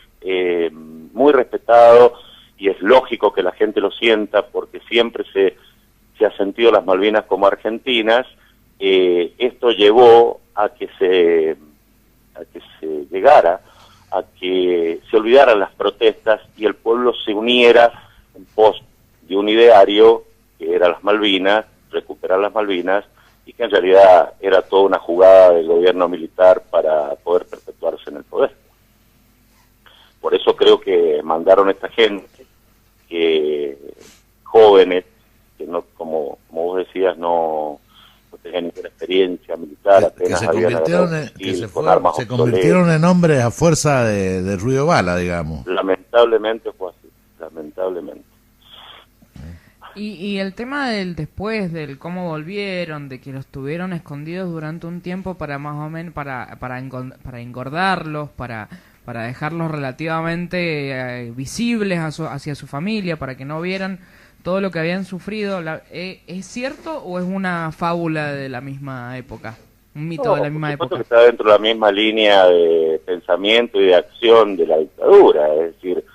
muy respetado y es lógico que la gente lo sienta, porque siempre se ha sentido las Malvinas como argentinas, esto llevó a que se llegara, a que se olvidaran las protestas y el pueblo se uniera en pos de un ideario que era las Malvinas, recuperar las Malvinas, y que en realidad era toda una jugada del gobierno militar para poder perpetuarse en el poder. Por eso creo que mandaron a esta gente, jóvenes, que no, como vos decías, no tenían ninguna experiencia militar, apenas se convirtieron en hombres a fuerza de ruido bala, digamos. Lamentablemente fue así, lamentablemente. Y el tema del después, del cómo volvieron, de que los tuvieron escondidos durante un tiempo para más o menos, para engordarlos, para dejarlos relativamente visibles hacia su familia, para que no vieran todo lo que habían sufrido, ¿es cierto o es una fábula de la misma época? Un mito de la misma época. Que está dentro de la misma línea de pensamiento y de acción de la dictadura, es decir,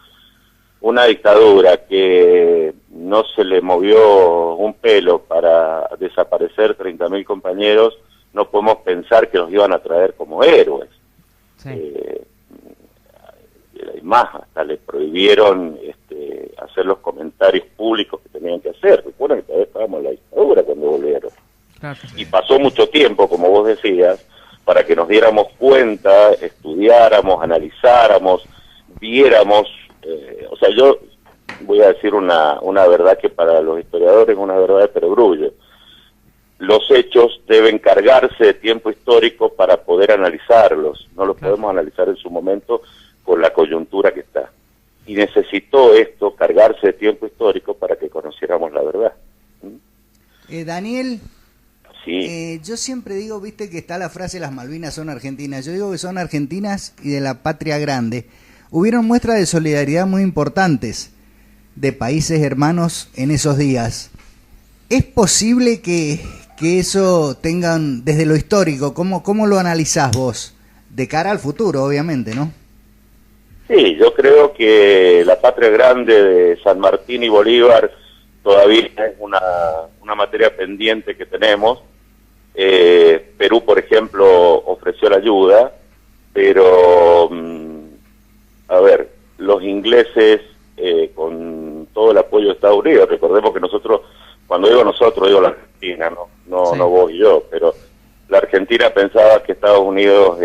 una dictadura que no se le movió un pelo para desaparecer 30.000 compañeros, no podemos pensar que los iban a traer como héroes. Sí. Y más, hasta le prohibieron hacer los comentarios públicos que tenían que hacer. Recuerden que todavía estábamos en la dictadura cuando volvieron. Claro. Y pasó mucho tiempo, como vos decías, para que nos diéramos cuenta, estudiáramos, analizáramos, viéramos. O sea, yo voy a decir una verdad que para los historiadores es una verdad de perogrullo. Los hechos deben cargarse de tiempo histórico para poder analizarlos. No los podemos analizar en su momento con la coyuntura que está. Y necesitó esto, cargarse de tiempo histórico, para que conociéramos la verdad. Daniel, sí. Yo siempre digo, viste que está la frase las Malvinas son argentinas. Yo digo que son argentinas y de la patria grande. Hubieron muestras de solidaridad muy importantes de países hermanos en esos días. ¿Es posible que eso tengan, desde lo histórico, cómo lo analizás vos? De cara al futuro, obviamente, ¿no? Sí, yo creo que la patria grande de San Martín y Bolívar todavía es una materia pendiente que tenemos. Perú, por ejemplo, ofreció la ayuda, pero, a ver, los ingleses, con todo el apoyo de Estados Unidos, recordemos que nosotros, cuando digo nosotros, digo la Argentina, no vos y yo, pero la Argentina pensaba que Estados Unidos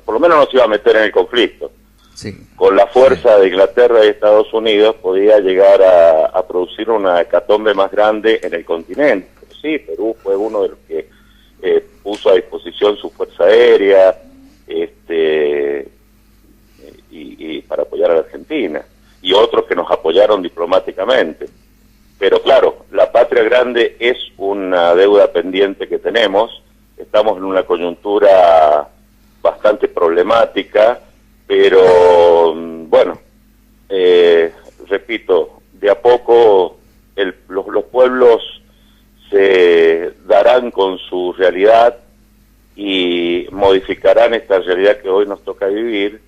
por lo menos no se iba a meter en el conflicto. Sí. Con la fuerza de Inglaterra y Estados Unidos podía llegar a producir una hecatombe más grande en el continente. Sí, Perú fue uno de los que puso a disposición su fuerza aérea y para apoyar a la Argentina, y otros que nos apoyaron diplomáticamente. Pero claro, la patria grande es una deuda pendiente que tenemos. Estamos en una coyuntura bastante problemática, pero bueno, repito, de a poco los pueblos se darán con su realidad y modificarán esta realidad que hoy nos toca vivir,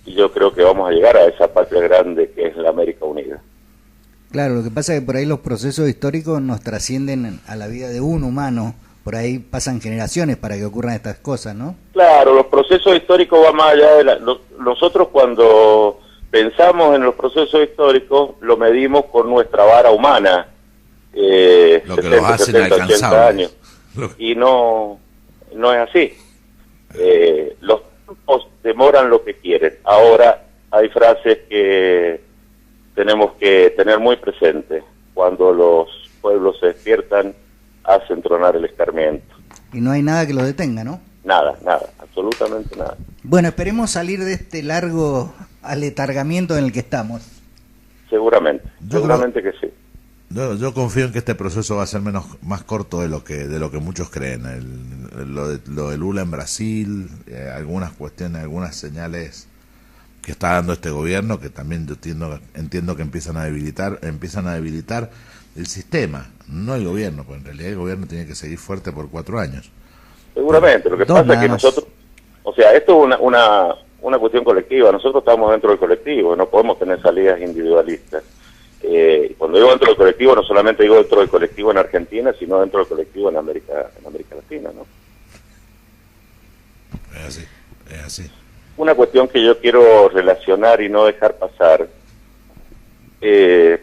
y yo creo que vamos a llegar a esa patria grande que es la América Unida. Claro, lo que pasa es que por ahí los procesos históricos nos trascienden a la vida de un humano. Por ahí pasan generaciones para que ocurran estas cosas, ¿no? Claro, los procesos históricos van más allá de nosotros cuando pensamos en los procesos históricos lo medimos con nuestra vara humana, lo que 70, los hacen 70, 80 años. Y no es así. Los tiempos demoran lo que quieren. Ahora hay frases que tenemos que tener muy presentes. Cuando los pueblos se despiertan, hacen tronar el escarmiento. Y no hay nada que lo detenga, ¿no? Nada, absolutamente nada. Bueno, esperemos salir de este largo aletargamiento en el que estamos. Seguramente que sí. Yo confío en que este proceso va a ser más corto de lo que muchos creen. Lo de Lula en Brasil, algunas cuestiones, algunas señales que está dando este gobierno, que también yo entiendo que empiezan a debilitar el sistema, no el gobierno, pues en realidad el gobierno tiene que seguir fuerte por 4 años. Seguramente, lo que pasa es que nosotros, o sea, esto es una cuestión colectiva, nosotros estamos dentro del colectivo, no podemos tener salidas individualistas. Cuando digo dentro del colectivo, no solamente digo dentro del colectivo en Argentina, sino dentro del colectivo en América Latina, ¿no? Es así. Una cuestión que yo quiero relacionar y no dejar pasar.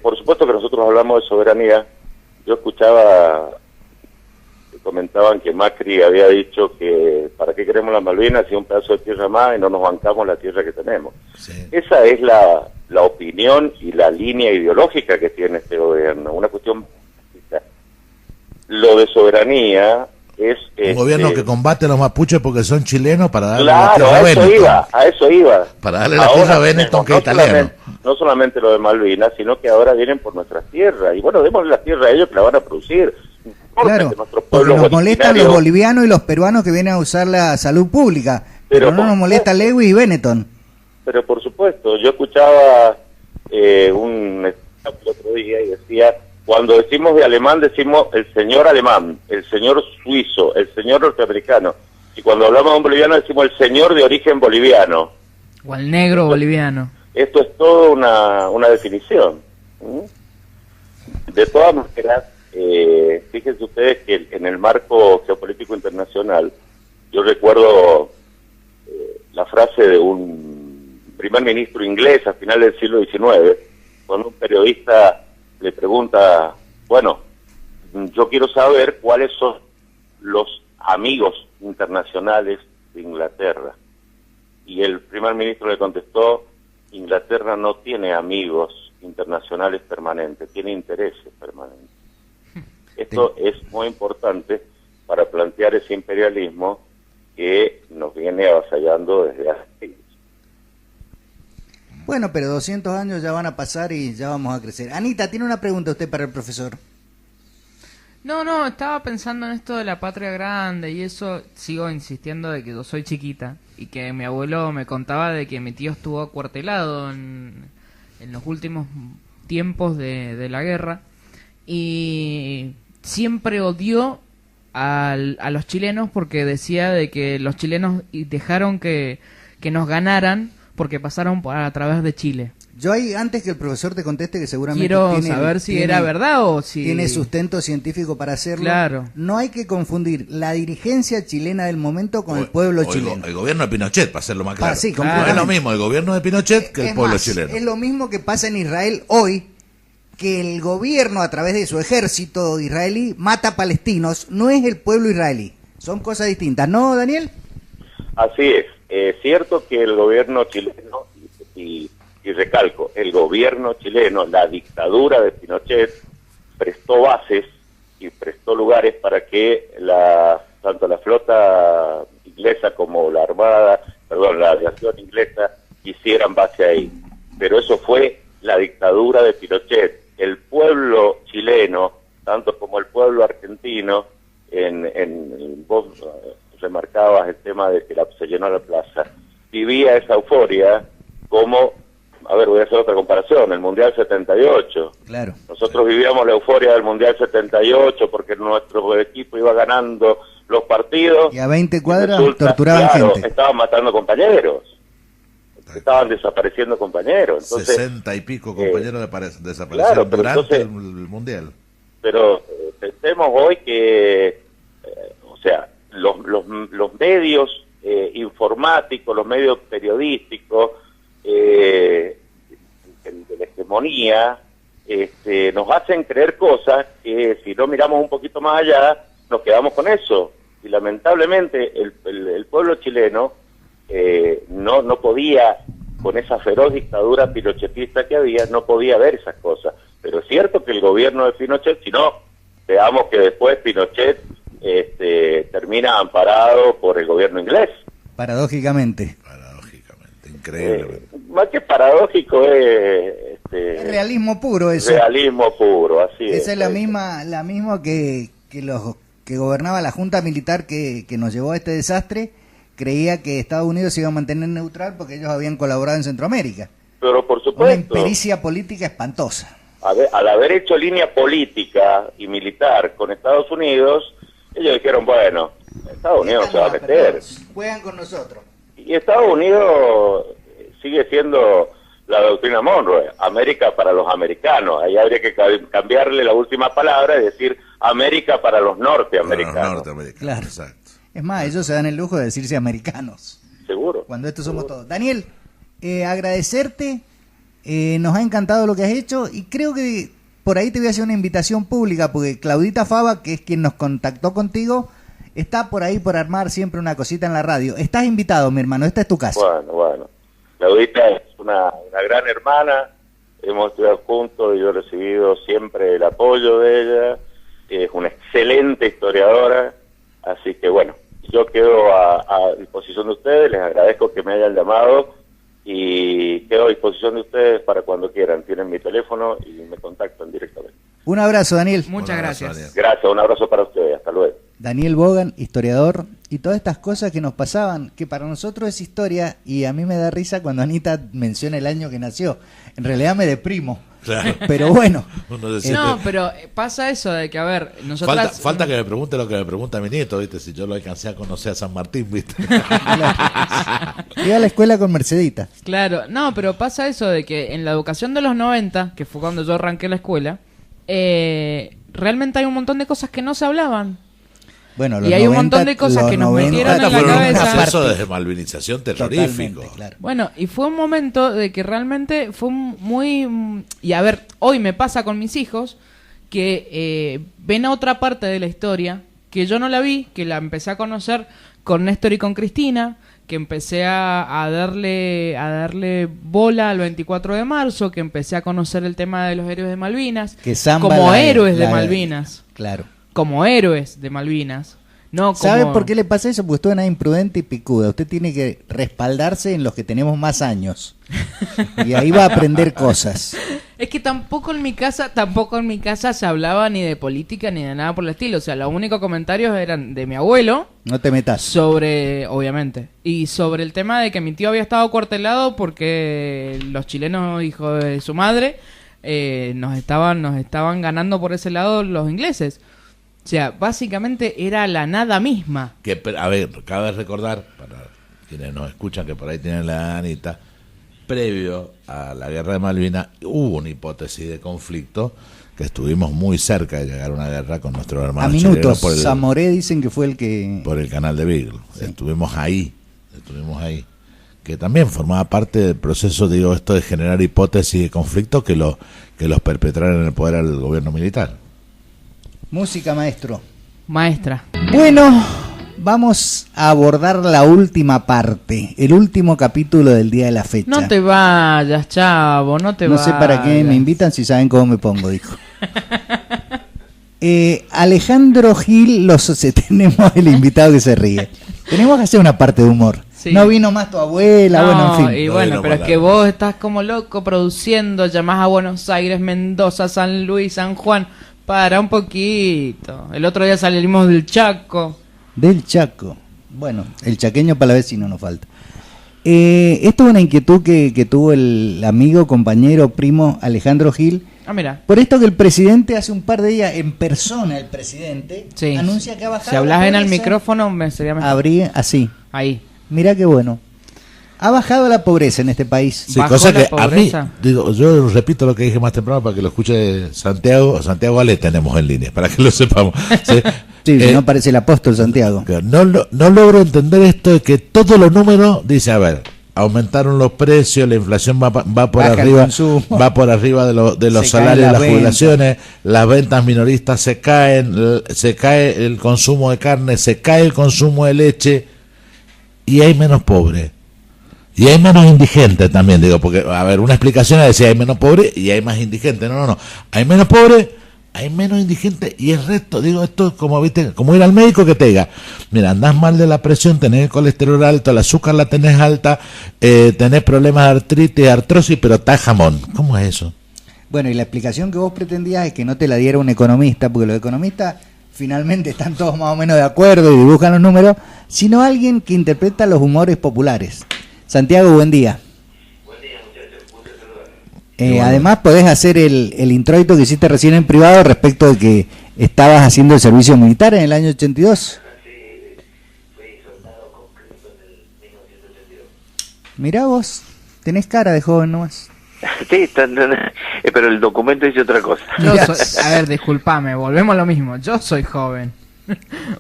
Por supuesto que nosotros hablamos de soberanía. Yo escuchaba que comentaban que Macri había dicho que para qué queremos las Malvinas si un pedazo de tierra más y no nos bancamos la tierra que tenemos. Sí. Esa es la opinión y la línea ideológica que tiene este gobierno, una cuestión. Lo de soberanía es un gobierno que combate a los mapuches porque son chilenos para darle la tierra a Benetton. A eso iba. Para darle la tierra a Benetton, que es italiano. No solamente lo de Malvinas, sino que ahora vienen por nuestras tierras. Y bueno, démosle la tierra a ellos que la van a producir. Claro, porque nos molestan los bolivianos y los peruanos que vienen a usar la salud pública, pero no nos molesta Lewis y Benetton. Pero por supuesto, yo escuchaba un espectáculo el otro día y decía, cuando decimos de alemán, decimos el señor alemán, el señor suizo, el señor norteamericano. Y cuando hablamos de un boliviano, decimos el señor de origen boliviano. O el negro boliviano. Esto es todo una definición. De todas maneras, fíjense ustedes que en el marco geopolítico internacional, yo recuerdo la frase de un primer ministro inglés a finales del siglo XIX, cuando un periodista le pregunta, bueno, yo quiero saber cuáles son los amigos internacionales de Inglaterra. Y el primer ministro le contestó, Inglaterra no tiene amigos internacionales permanentes, tiene intereses permanentes. Esto es muy importante para plantear ese imperialismo que nos viene avasallando desde hace siglos. Bueno, pero 200 años ya van a pasar y ya vamos a crecer. Anita, tiene una pregunta usted para el profesor. No, estaba pensando en esto de la patria grande y eso, sigo insistiendo de que yo soy chiquita y que mi abuelo me contaba de que mi tío estuvo acuartelado en los últimos tiempos de la guerra y siempre odió a los chilenos porque decía de que los chilenos dejaron que nos ganaran porque pasaron a través de Chile. Yo ahí, antes que el profesor te conteste, que seguramente quiero saber si era verdad o si... Tiene sustento científico para hacerlo. Claro. No hay que confundir la dirigencia chilena del momento con el pueblo chileno. El gobierno de Pinochet, para hacerlo más claro. Sí, no es lo mismo el gobierno de Pinochet que el pueblo chileno. Es lo mismo que pasa en Israel hoy, que el gobierno, a través de su ejército israelí, mata palestinos. No es el pueblo israelí. Son cosas distintas, ¿no, Daniel? Así es. Es cierto que el gobierno chileno, y recalco, el gobierno chileno, la dictadura de Pinochet, prestó bases y prestó lugares para que tanto la flota inglesa como la aviación inglesa hicieran base ahí. Pero eso fue la dictadura de Pinochet. El pueblo chileno, tanto como el pueblo argentino, vos remarcabas el tema de que se llenó la plaza, vivía esa euforia como... A ver, voy a hacer otra comparación, el Mundial 78. Claro. Nosotros vivíamos la euforia del Mundial 78 porque nuestro equipo iba ganando los partidos. Y a 20 cuadras torturaban gente. Estaban matando compañeros. Estaban desapareciendo compañeros. Entonces, 60 y pico compañeros desaparecieron durante el Mundial. Pero pensemos hoy que, los medios informáticos, los medios periodísticos, de la hegemonía, nos hacen creer cosas que si no miramos un poquito más allá, nos quedamos con eso. Y lamentablemente el pueblo chileno no podía, con esa feroz dictadura pinochetista que había, no podía ver esas cosas. Pero es cierto que el gobierno de Pinochet, si no, veamos que después Pinochet termina amparado por el gobierno inglés. Paradójicamente, increíble. Más que paradójico es realismo puro eso. Realismo puro, así es. Esa es la misma que los que gobernaba la junta militar que nos llevó a este desastre, creía que Estados Unidos se iba a mantener neutral porque ellos habían colaborado en Centroamérica. Pero por supuesto. Una impericia política espantosa. Al haber hecho línea política y militar con Estados Unidos, ellos dijeron, bueno, Estados Unidos se va a meter. Juegan con nosotros. Y Estados Unidos sigue siendo la doctrina Monroe, América para los americanos. Ahí habría que cambiarle la última palabra y decir América para los norteamericanos. Claro. Exacto. Es más, ellos se dan el lujo de decirse americanos. Seguro. Cuando estos somos todos. Daniel, agradecerte, nos ha encantado lo que has hecho y creo que por ahí te voy a hacer una invitación pública porque Claudita Fava, que es quien nos contactó contigo, está por ahí por armar siempre una cosita en la radio. Estás invitado, mi hermano, esta es tu casa. Bueno. Claudita es una gran hermana, hemos estudiado juntos y yo he recibido siempre el apoyo de ella, es una excelente historiadora, así que bueno, yo quedo a disposición de ustedes, les agradezco que me hayan llamado y quedo a disposición de ustedes para cuando quieran, tienen mi teléfono y me contactan directamente. Un abrazo, Daniel. Muchas gracias. Daniel. Gracias, un abrazo para ustedes, hasta luego. Daniel Bogan, historiador, y todas estas cosas que nos pasaban, que para nosotros es historia, y a mí me da risa cuando Anita menciona el año que nació. En realidad me deprimo. Claro. Pero bueno. No, pero pasa eso de que, a ver, nosotras... Falta que me pregunte lo que me pregunta mi nieto, ¿viste? Si yo lo alcancé a conocer a San Martín, ¿viste? Iba a la escuela con Mercedita. Claro, no, pero pasa eso de que en la educación de los 90, que fue cuando yo arranqué la escuela, realmente hay un montón de cosas que no se hablaban. Bueno, y hay un montón de cosas que nos metieron en la cabeza. Un proceso de desmalvinización terrorífico. Claro. Bueno, y fue un momento de que realmente fue muy... Y a ver, hoy me pasa con mis hijos que ven a otra parte de la historia que yo no la vi, que la empecé a conocer con Néstor y con Cristina, que empecé a darle bola al 24 de marzo, que empecé a conocer el tema de los héroes de Malvinas, como héroes de Malvinas. Claro. Como héroes de Malvinas. No como... ¿Sabe por qué le pasa eso? Porque usted es una imprudente y picuda. Usted tiene que respaldarse en los que tenemos más años. Y ahí va a aprender cosas. Es que tampoco en mi casa se hablaba ni de política ni de nada por el estilo. O sea, los únicos comentarios eran de mi abuelo. No te metas. Obviamente. Y sobre el tema de que mi tío había estado acuartelado porque los chilenos, hijos de su madre, nos estaban ganando por ese lado los ingleses. O sea, básicamente era la nada misma. Que, a ver, cabe recordar, para quienes nos escuchan que por ahí tienen la Anita, previo a la guerra de Malvinas hubo una hipótesis de conflicto que estuvimos muy cerca de llegar a una guerra con nuestros hermanos chilenos. A minutos, Zamoré dicen que fue el que... Por el canal de Beagle. Sí. Estuvimos ahí. Que también formaba parte del proceso, digo, esto de generar hipótesis de conflicto que los perpetraron en el poder al gobierno militar. Música, maestro. Maestra. Bueno, vamos a abordar la última parte, el último capítulo del día de la fecha. No te vayas, chavo, no te vayas. No sé para qué me invitan si saben cómo me pongo, dijo. Alejandro Gil, tenemos el invitado que se ríe. Tenemos que hacer una parte de humor. Sí. No vino más tu abuela, bueno, en fin. Y bueno, pero es que vos estás como loco produciendo, llamás a Buenos Aires, Mendoza, San Luis, San Juan. Para un poquito. El otro día salimos del Chaco. Del Chaco. Bueno, el chaqueño palavecino nos falta. Esto es una inquietud que tuvo el amigo, compañero, primo Alejandro Gil. Ah, mira. Por esto que el presidente hace un par de días, en persona el presidente, sí, anuncia que ha bajado. Si hablas en el micrófono me sería mejor. Abrí así. Ahí. Mira qué bueno. Ha bajado la pobreza en este país. Sí, cosa que a mí, digo, yo repito lo que dije más temprano para que lo escuche Santiago Ale tenemos en línea, para que lo sepamos. ¿Sí? Sí, no parece el apóstol Santiago. No logro entender esto de que todos los números dicen, a ver, aumentaron los precios, la inflación va por arriba de los salarios de las jubilaciones, las ventas minoristas se caen, se cae el consumo de carne, se cae el consumo de leche y hay menos pobres. Y hay menos indigentes también, digo, porque, a ver, una explicación es decir, hay menos pobres y hay más indigentes. No. Hay menos pobres, hay menos indigentes y el resto, digo, esto es como, viste, como ir al médico que te diga, mira, andás mal de la presión, tenés el colesterol alto, el azúcar la tenés alta, tenés problemas de artritis, artrosis, pero está jamón. ¿Cómo es eso? Bueno, y la explicación que vos pretendías es que no te la diera un economista, porque los economistas finalmente están todos más o menos de acuerdo y dibujan los números, sino alguien que interpreta los humores populares. Santiago, buen día. Buen día, muchachos. Gusto saludar. Además, podés hacer el introito que hiciste recién en privado respecto de que estabas haciendo el servicio militar en el año 82. Sí, fui soldado conscripto en el 1982. Mirá vos, tenés cara de joven nomás. Sí, pero el documento dice otra cosa. A ver, disculpame, volvemos a lo mismo. Yo soy joven.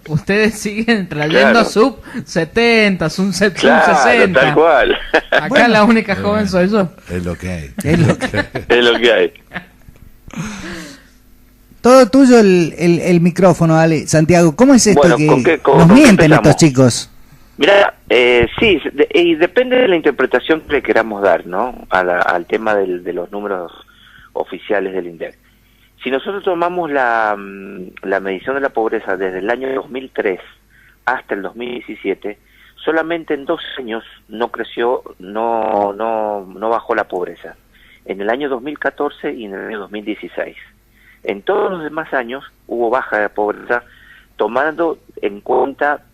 Ustedes siguen trayendo sub 70, sub 60. Tal cual. Acá bueno, la única joven soy yo. Es lo que hay. Es lo que hay. Todo tuyo el micrófono, Ale. Santiago, ¿cómo es esto que nos mienten estos chicos? Mira, sí, y depende de la interpretación que le queramos dar, ¿no? Al tema de los números oficiales del INDEC. Si nosotros tomamos la medición de la pobreza desde el año 2003 hasta el 2017, solamente en 2 años no creció, no bajó la pobreza. En el año 2014 y en el año 2016. En todos los demás años hubo baja de pobreza, tomando en cuenta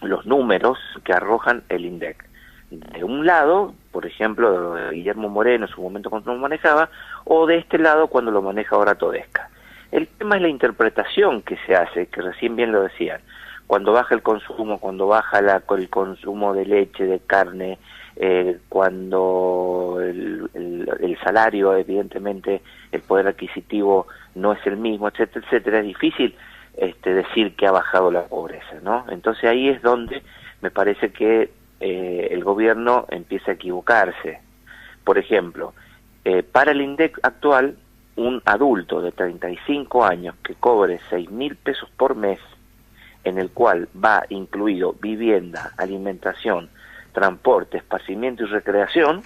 los números que arrojan el INDEC. De un lado, por ejemplo, de Guillermo Moreno en su momento cuando lo manejaba, o de este lado cuando lo maneja ahora Todesca. El tema es la interpretación que se hace, que recién bien lo decían. Cuando baja el consumo, cuando baja el consumo de leche, de carne, cuando el salario, evidentemente, el poder adquisitivo no es el mismo, etcétera, etcétera, es difícil decir que ha bajado la pobreza, ¿no? Entonces ahí es donde me parece que el gobierno empieza a equivocarse. Por ejemplo, para el INDEC actual, un adulto de 35 años que cobre 6.000 pesos por mes, en el cual va incluido vivienda, alimentación, transporte, esparcimiento y recreación,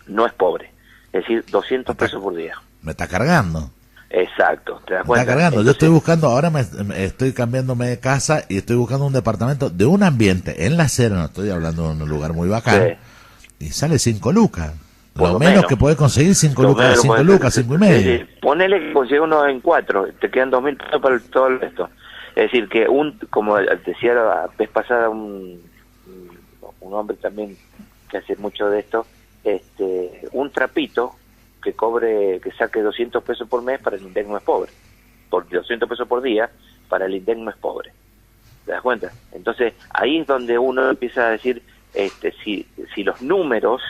no es pobre. Es decir, 200 pesos por día. Me está cargando. Exacto, ¿te das cuenta? Me está cargando. Entonces, yo estoy buscando, ahora estoy cambiándome de casa y estoy buscando un departamento de un ambiente en La Serena, no estoy hablando de un lugar muy bacán, sí. Y sale 5 lucas. Lo menos que podés conseguir 5 lucas, 5 lucas, 5 y medio. Ponele que consigue uno en 4, te quedan 2.000 pesos para todo el resto. Es decir, que como decía la vez pasada un hombre también que hace mucho de esto, un trapito que saque 200 pesos por mes para el INDEC no es pobre, porque 200 pesos por día para el INDEC no es pobre. ¿Te das cuenta? Entonces ahí es donde uno empieza a decir si los números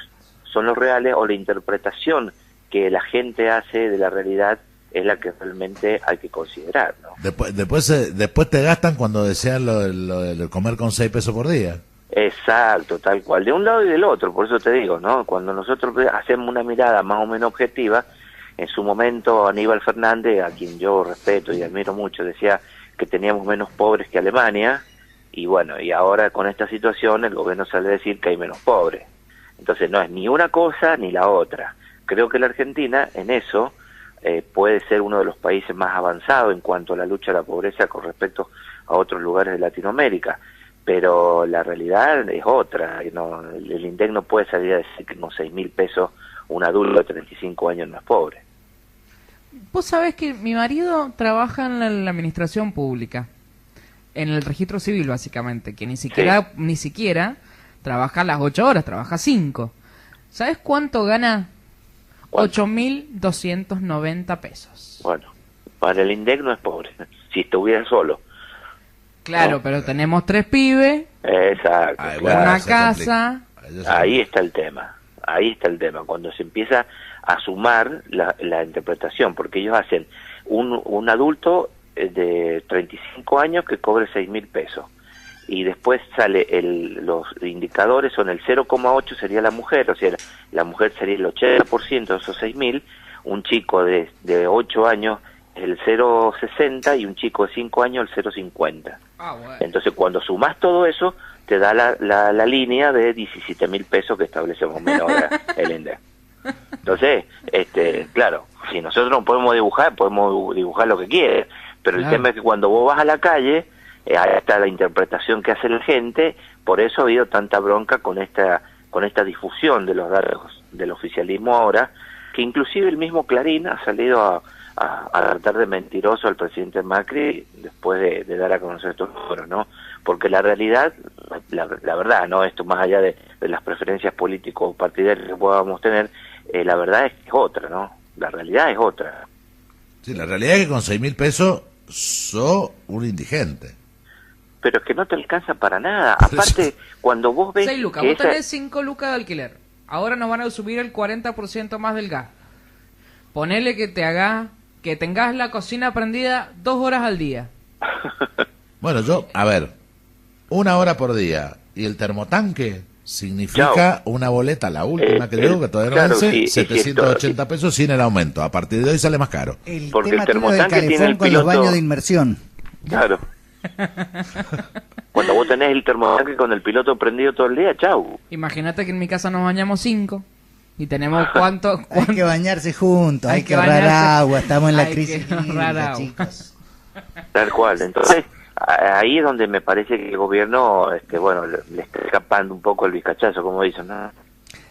son los reales o la interpretación que la gente hace de la realidad es la que realmente hay que considerar, ¿no? Después te gastan cuando desean lo de comer con 6 pesos por día. Exacto, tal cual, de un lado y del otro, por eso te digo, ¿no? Cuando nosotros hacemos una mirada más o menos objetiva, en su momento Aníbal Fernández, a quien yo respeto y admiro mucho, decía que teníamos menos pobres que Alemania, y bueno, y ahora con esta situación el gobierno sale a decir que hay menos pobres. Entonces no es ni una cosa ni la otra. Creo que la Argentina en eso puede ser uno de los países más avanzados en cuanto a la lucha a la pobreza con respecto a otros lugares de Latinoamérica. Pero la realidad es otra. No, el INDEC no puede salir a decir que con 6.000 pesos un adulto de 35 años no es pobre. Vos sabés que mi marido trabaja en la administración pública, en el registro civil básicamente, que ni siquiera trabaja las 8 horas, trabaja 5. ¿Sabés cuánto gana? 8.290 pesos. Bueno, para el INDEC no es pobre, si estuviera solo. Claro, ¿no? Pero tenemos 3 pibes. Exacto. Una casa. Ahí está el tema. Cuando se empieza a sumar la interpretación, porque ellos hacen un adulto de 35 años que cobre 6.000 pesos. Y después sale los indicadores son el 0,8 sería la mujer, o sea, la mujer sería el 80% de esos 6.000, un chico de 8 años el 0,60 y un chico de 5 años el 0,50. Bueno. Entonces cuando sumas todo eso, te da la línea de 17.000 pesos que establece más o menos ahora el INDEC. Entonces, claro, si nosotros no podemos dibujar lo que quieras, pero el tema es que cuando vos vas a la calle, ahí está la interpretación que hace la gente, por eso ha habido tanta bronca con esta difusión de los datos del oficialismo ahora, que inclusive el mismo Clarín ha salido a tratar de mentiroso al presidente Macri después de dar a conocer estos números, ¿no? Porque la realidad, la verdad, ¿no? Esto más allá de las preferencias políticos partidarias que podamos tener, la verdad es que es otra, ¿no? La realidad es otra. Sí, la realidad es que con 6.000 pesos sos un indigente. Pero es que no te alcanza para nada. Aparte, cuando vos ves 6 lucas, vos tenés 5 lucas de alquiler. Ahora nos van a subir el 40% más del gas. Ponele que tengas la cocina prendida 2 horas al día. Bueno, a ver, 1 hora por día. Y el termotanque significa una boleta, la última que digo, que todavía no vence, 780 pesos sin el aumento. A partir de hoy sale más caro. Porque el termotanque tiene el piloto con los baños de inmersión. Claro. Cuando vos tenés el termotanque con el piloto prendido todo el día, chau. Imagínate que en mi casa nos bañamos 5 y tenemos cuánto. Hay que bañarse juntos, hay que ahorrar agua, estamos en la crisis hídrica, chicos. Tal cual. Entonces ahí es donde me parece que el gobierno le está escapando un poco el bizcachazo, como dicen, ¿no?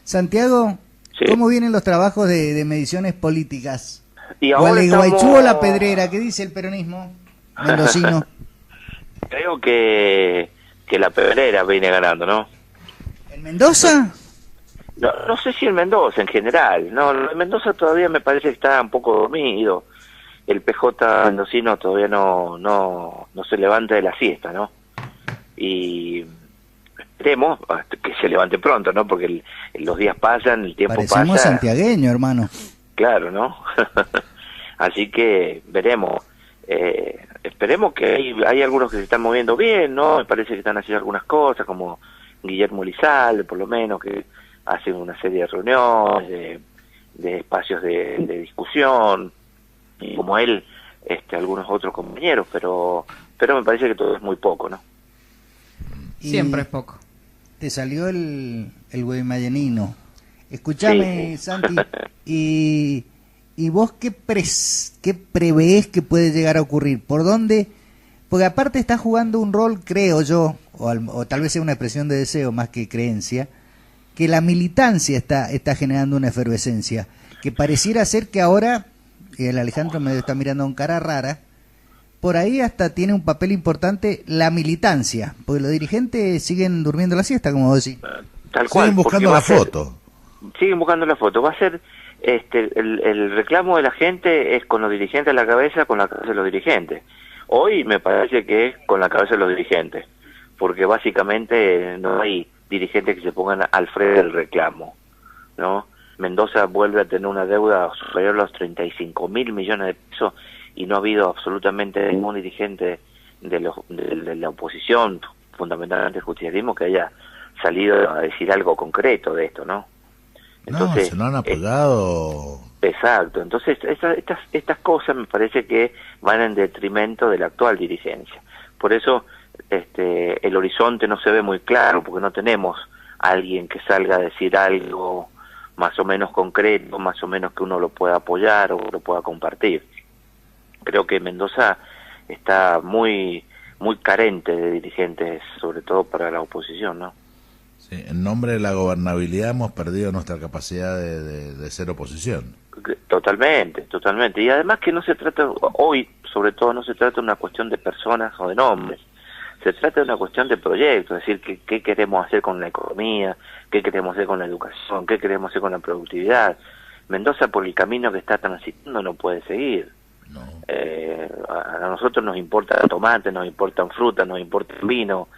Santiago, sí. ¿Cómo vienen los trabajos de mediciones políticas? Y ahora Gualeguaychú o La Pedrera, ¿qué dice el peronismo mendocino? Creo que La Pedrera viene ganando, ¿no? ¿En Mendoza? No sé si en Mendoza en general. No, en Mendoza todavía me parece que está un poco dormido. El PJ mendocino todavía no se levanta de la siesta, ¿no? Y esperemos que se levante pronto, ¿no? Porque los días pasan, el tiempo pasa. Parecemos santiagueño, hermano. Claro, ¿no? Así que veremos. Esperemos que hay algunos que se están moviendo bien, ¿no? Me parece que están haciendo algunas cosas, como Guillermo Lizalde, por lo menos, que hacen una serie de reuniones, de espacios de discusión, y como él, algunos otros compañeros, pero me parece que todo es muy poco, ¿no? Siempre es poco. Te salió el guaymayanino. Escúchame, sí. Santi, ¿y vos qué prevés que puede llegar a ocurrir? ¿Por dónde? Porque aparte estás jugando un rol, creo yo, o tal vez sea una expresión de deseo más que creencia, que la militancia está generando una efervescencia, que pareciera ser que ahora, el Alejandro me está mirando con cara rara, por ahí hasta tiene un papel importante la militancia, porque los dirigentes siguen durmiendo la siesta, como vos decís. Tal cual. Siguen buscando la foto. Siguen buscando la foto. Va a ser el reclamo de la gente es con los dirigentes a la cabeza, con la cabeza de los dirigentes. Hoy me parece que es con la cabeza de los dirigentes, porque básicamente no hay dirigentes que se pongan al frente del reclamo, ¿no? Mendoza vuelve a tener una deuda superior a los 35.000 millones de pesos y no ha habido absolutamente ningún dirigente de la oposición, fundamentalmente el justicialismo, que haya salido a decir algo concreto de esto, ¿no? Entonces, no, se lo han apoyado. Exacto, entonces estas cosas me parece que van en detrimento de la actual dirigencia. Por eso el horizonte no se ve muy claro, porque no tenemos a alguien que salga a decir algo más o menos concreto, más o menos que uno lo pueda apoyar o lo pueda compartir. Creo que Mendoza está muy carente de dirigentes, sobre todo para la oposición, ¿no? Sí, en nombre de la gobernabilidad hemos perdido nuestra capacidad de ser oposición. Totalmente. Y además que no se trata, hoy sobre todo no se trata de una cuestión de personas o de nombres, se trata de una cuestión de proyectos, es decir, qué queremos hacer con la economía, qué queremos hacer con la educación, qué queremos hacer con la productividad. Mendoza, por el camino que está transitando, no puede seguir. No. A nosotros nos importan tomates, nos importan frutas, nos importa el vino.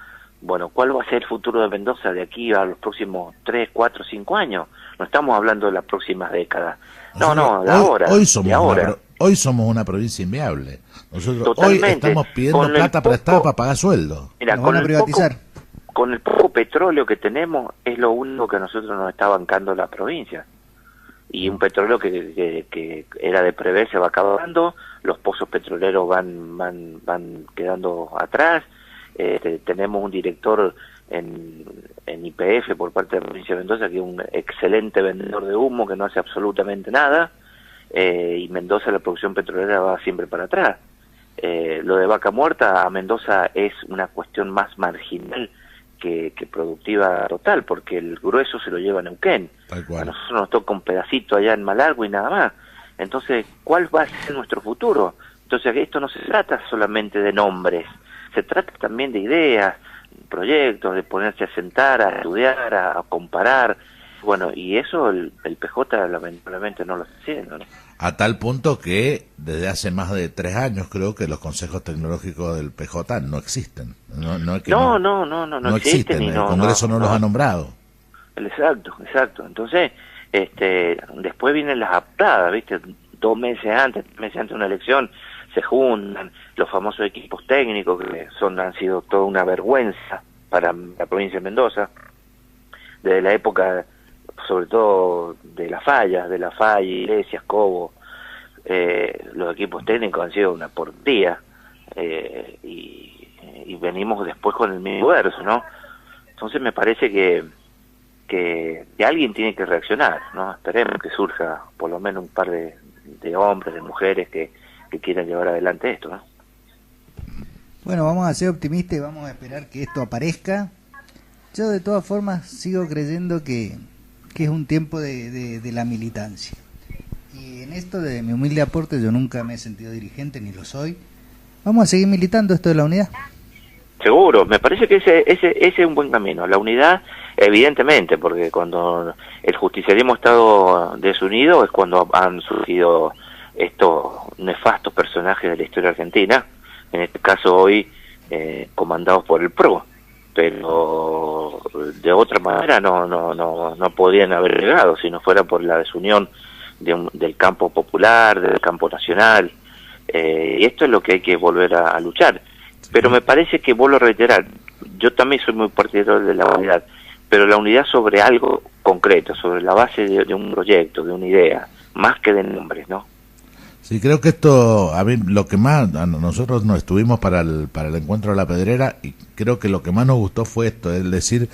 Bueno, ¿cuál va a ser el futuro de Mendoza de aquí a los próximos 3, 4, 5 años? No estamos hablando de las próximas décadas. No, de ahora. Hoy somos una provincia inviable. Nosotros Totalmente. Hoy estamos pidiendo plata prestada para pagar sueldo. Mira, Nos van a privatizar. Con el poco petróleo que tenemos, es lo único que a nosotros nos está bancando la provincia. Y un petróleo que era de prever se va acabando, los pozos petroleros van quedando atrás. Tenemos un director en YPF por parte de la provincia de Mendoza que es un excelente vendedor de humo que no hace absolutamente nada, y Mendoza, la producción petrolera va siempre para atrás. Lo de Vaca Muerta a Mendoza es una cuestión más marginal que productiva total, porque el grueso se lo lleva a Neuquén. A nosotros nos toca un pedacito allá en Malargüe y nada más. Entonces, ¿cuál va a ser nuestro futuro? Entonces, esto no se trata solamente de nombres, se trata también de ideas, proyectos, de ponerse a sentar, a estudiar, a comparar. Bueno, y eso el PJ lamentablemente no lo está haciendo, ¿no? A tal punto que desde hace más de 3 años creo que los consejos tecnológicos del PJ no existen. No existen. El Congreso no los ha nombrado. Exacto. Entonces, después vienen las aptadas, ¿viste? 2 meses antes, 3 meses antes de una elección, se juntan los famosos equipos técnicos que han sido toda una vergüenza para la provincia de Mendoza, desde la época, sobre todo de la Falla, Iglesias, Cobo, los equipos técnicos han sido una porquería, y venimos después con el mismo verso, ¿no? Entonces me parece que alguien tiene que reaccionar, ¿no? Esperemos que surja por lo menos un par de hombres, de mujeres que quieran llevar adelante esto, ¿no? Bueno, vamos a ser optimistas y vamos a esperar que esto aparezca. Yo de todas formas sigo creyendo que es un tiempo de la militancia. Y en esto de mi humilde aporte, yo nunca me he sentido dirigente, ni lo soy. Vamos a seguir militando esto de la unidad. Seguro, me parece que ese es un buen camino. La unidad, evidentemente, porque cuando el justicialismo ha estado desunido es cuando han surgido estos nefastos personajes de la historia argentina, en este caso hoy comandados por el PRO, pero de otra manera no podrían haber llegado si no fuera por la desunión del campo popular, del campo nacional, y esto es lo que hay que volver a luchar. Pero me parece que, vuelvo a reiterar, yo también soy muy partidario de la unidad, pero la unidad sobre algo concreto, sobre la base de un proyecto, de una idea, más que de nombres, ¿no? Sí, creo que esto, a mí, lo que más, nosotros nos estuvimos para el encuentro de la Pedrera, y creo que lo que más nos gustó fue esto, es decir,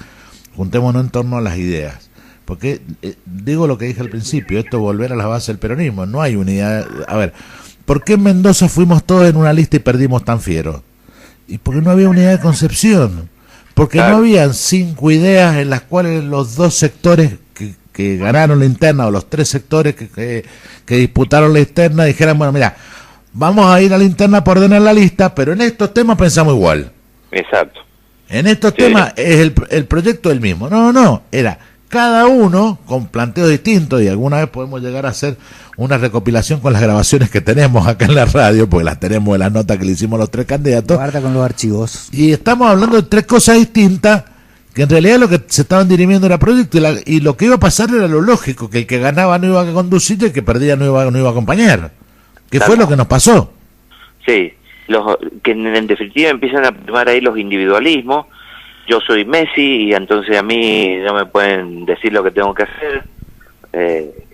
juntémonos en torno a las ideas. Porque, digo lo que dije al principio, esto volver a la base del peronismo, no hay unidad. A ver, ¿por qué en Mendoza fuimos todos en una lista y perdimos tan fieros? Y porque no había unidad de concepción. porque no habían 5 ideas en las cuales los 2 sectores que ganaron la interna, o los 3 sectores que disputaron la interna, dijeran, bueno, mira, vamos a ir a la interna por ordenar la lista, pero en estos temas pensamos igual. Exacto. En estos temas es el proyecto el mismo. No, era cada uno con planteos distintos, y alguna vez podemos llegar a hacer una recopilación con las grabaciones que tenemos acá en la radio, porque las tenemos en las notas que le hicimos a los 3 candidatos. Guarda con los archivos. Y estamos hablando de 3 cosas distintas, que en realidad lo que se estaban dirimiendo era proyecto, y lo que iba a pasar era lo lógico, que el que ganaba no iba a conducir y el que perdía no iba a acompañar. ¿Qué fue lo que nos pasó? Sí, que en definitiva empiezan a primar ahí los individualismos. Yo soy Messi y entonces a mí no me pueden decir lo que tengo que hacer.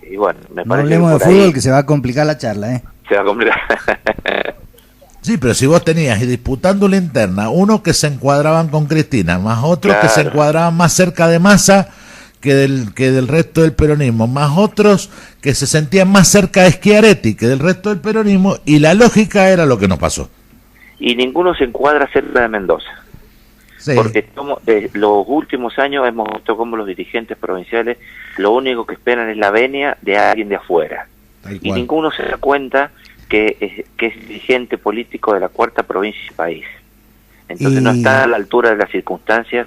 Y bueno, me parece que no hablemos de fútbol, que se va a complicar la charla, Se va a complicar. Sí, pero si vos tenías, y disputando la interna, uno que se encuadraban con Cristina, más otros que se encuadraban más cerca de Massa que del resto del peronismo, más otros que se sentían más cerca de Schiaretti que del resto del peronismo, y la lógica era lo que nos pasó. Y ninguno se encuadra cerca de Mendoza. Sí. Porque los últimos años hemos visto cómo los dirigentes provinciales lo único que esperan es la venia de alguien de afuera. Y ninguno se da cuenta que es dirigente político de la 4ª provincia del país. Entonces no está a la altura de las circunstancias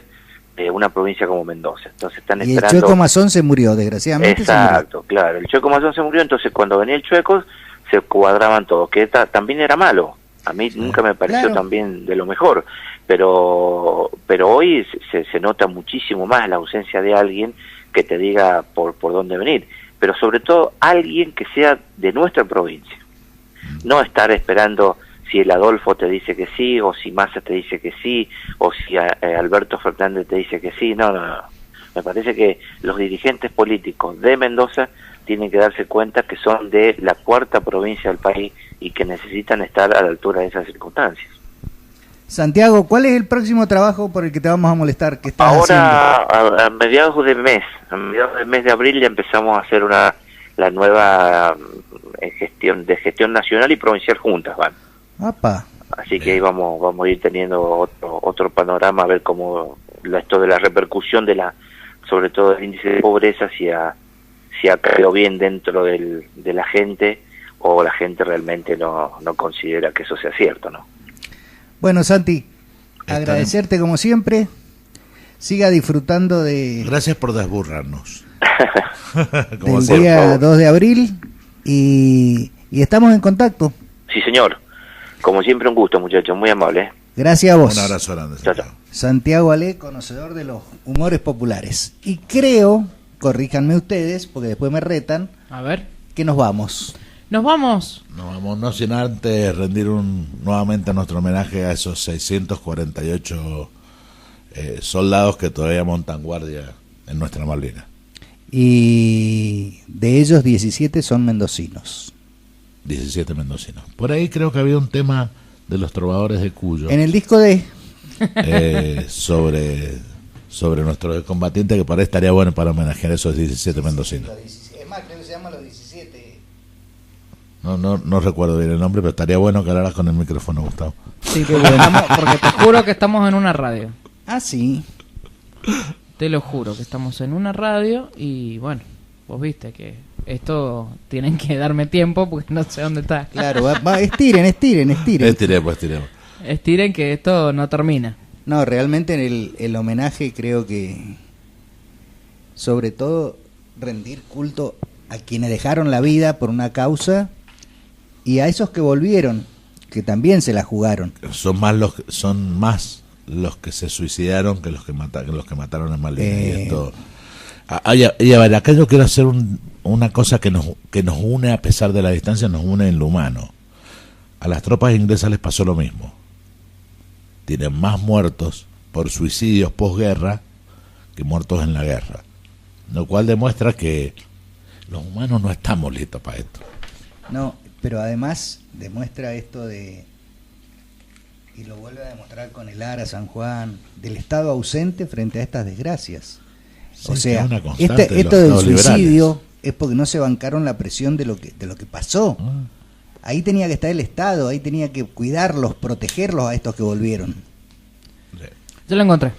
de una provincia como Mendoza. Entonces están esperando... Y el Chueco Mazón se murió, desgraciadamente. Exacto, claro. El Chueco Mazón se murió, entonces cuando venía el Chueco se cuadraban todos, que también era malo. A mí nunca me pareció también de lo mejor, pero hoy se nota muchísimo más la ausencia de alguien que te diga por dónde venir, pero sobre todo alguien que sea de nuestra provincia. No estar esperando si el Adolfo te dice que sí, o si Massa te dice que sí, o si Alberto Fernández te dice que sí. No. Me parece que los dirigentes políticos de Mendoza tienen que darse cuenta que son de la 4ª provincia del país y que necesitan estar a la altura de esas circunstancias. Santiago, ¿cuál es el próximo trabajo por el que te vamos a molestar? ¿Qué estás ahora, haciendo? A mediados del mes de abril ya empezamos a hacer la nueva gestión nacional y provincial juntas, van. ¡Apa! Así que ahí vamos a ir teniendo otro panorama, a ver cómo esto de la repercusión sobre todo del índice de pobreza, si ha caído bien dentro de la gente, o la gente realmente no considera que eso sea cierto, ¿no? Bueno, Santi, agradecerte como siempre. Siga disfrutando de... Gracias por desburrarnos. Del día 2 de abril y estamos en contacto. Sí, señor. Como siempre, un gusto, muchachos. Muy amable. Gracias a vos. Un abrazo grande. Santiago. Santiago Ale, conocedor de los humores populares. Y creo, corríjanme ustedes, porque después me retan, a ver, que nos vamos. Nos vamos, no sin antes rendir nuevamente nuestro homenaje a esos 648 soldados que todavía montan guardia en nuestra Malvinas. Y de ellos 17 son mendocinos. 17 mendocinos. Por ahí creo que había un tema de los trovadores de Cuyo. En el disco de... sobre nuestro combatiente, que por ahí estaría bueno para homenajear a esos 17 mendocinos. Es más, creo que se llama los 17... No recuerdo bien el nombre, pero estaría bueno que hablaras con el micrófono, Gustavo. Sí, porque te juro que estamos en una radio. Ah, sí. Te lo juro que estamos en una radio y bueno, vos viste que esto tienen que darme tiempo porque no sé dónde está. Claro, estiren. Estiremos. Estiren que esto no termina. No, realmente el homenaje creo que sobre todo rendir culto a quienes dejaron la vida por una causa y a esos que volvieron, que también se la jugaron. Son más los que se suicidaron que los que mataron en Malvinas. Y a ver, acá yo quiero hacer una cosa que nos une a pesar de la distancia, nos une en lo humano. A las tropas inglesas les pasó lo mismo. Tienen más muertos por suicidios posguerra que muertos en la guerra. Lo cual demuestra que los humanos no estamos listos para esto. No, pero además demuestra esto de, y lo vuelve a demostrar con el Ara, San Juan, del Estado ausente frente a estas desgracias. Sí, o sea, esto del suicidio es porque no se bancaron la presión de lo que pasó. Ahí tenía que estar el Estado, ahí tenía que cuidarlos, protegerlos a estos que volvieron. Yo lo encontré.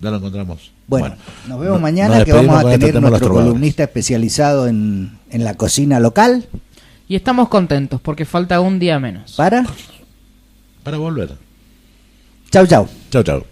Ya lo encontramos. Bueno, nos vemos mañana, que vamos a tener nuestro columnista especializado en la cocina local. Y estamos contentos porque falta un día menos. Para volver. Chau, chau. Chau, chau.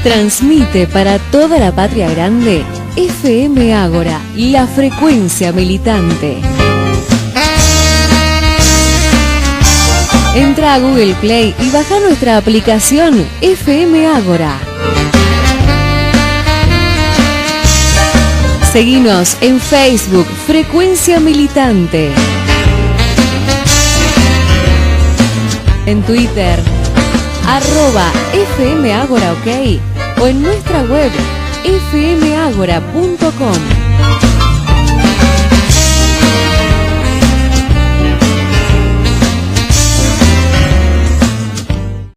Transmite para toda la patria grande FM Ágora, la frecuencia militante. Entra a Google Play y baja nuestra aplicación FM Ágora. Seguinos en Facebook, Frecuencia Militante. En Twitter, @FM Ágora OK, o en nuestra web fmagora.com.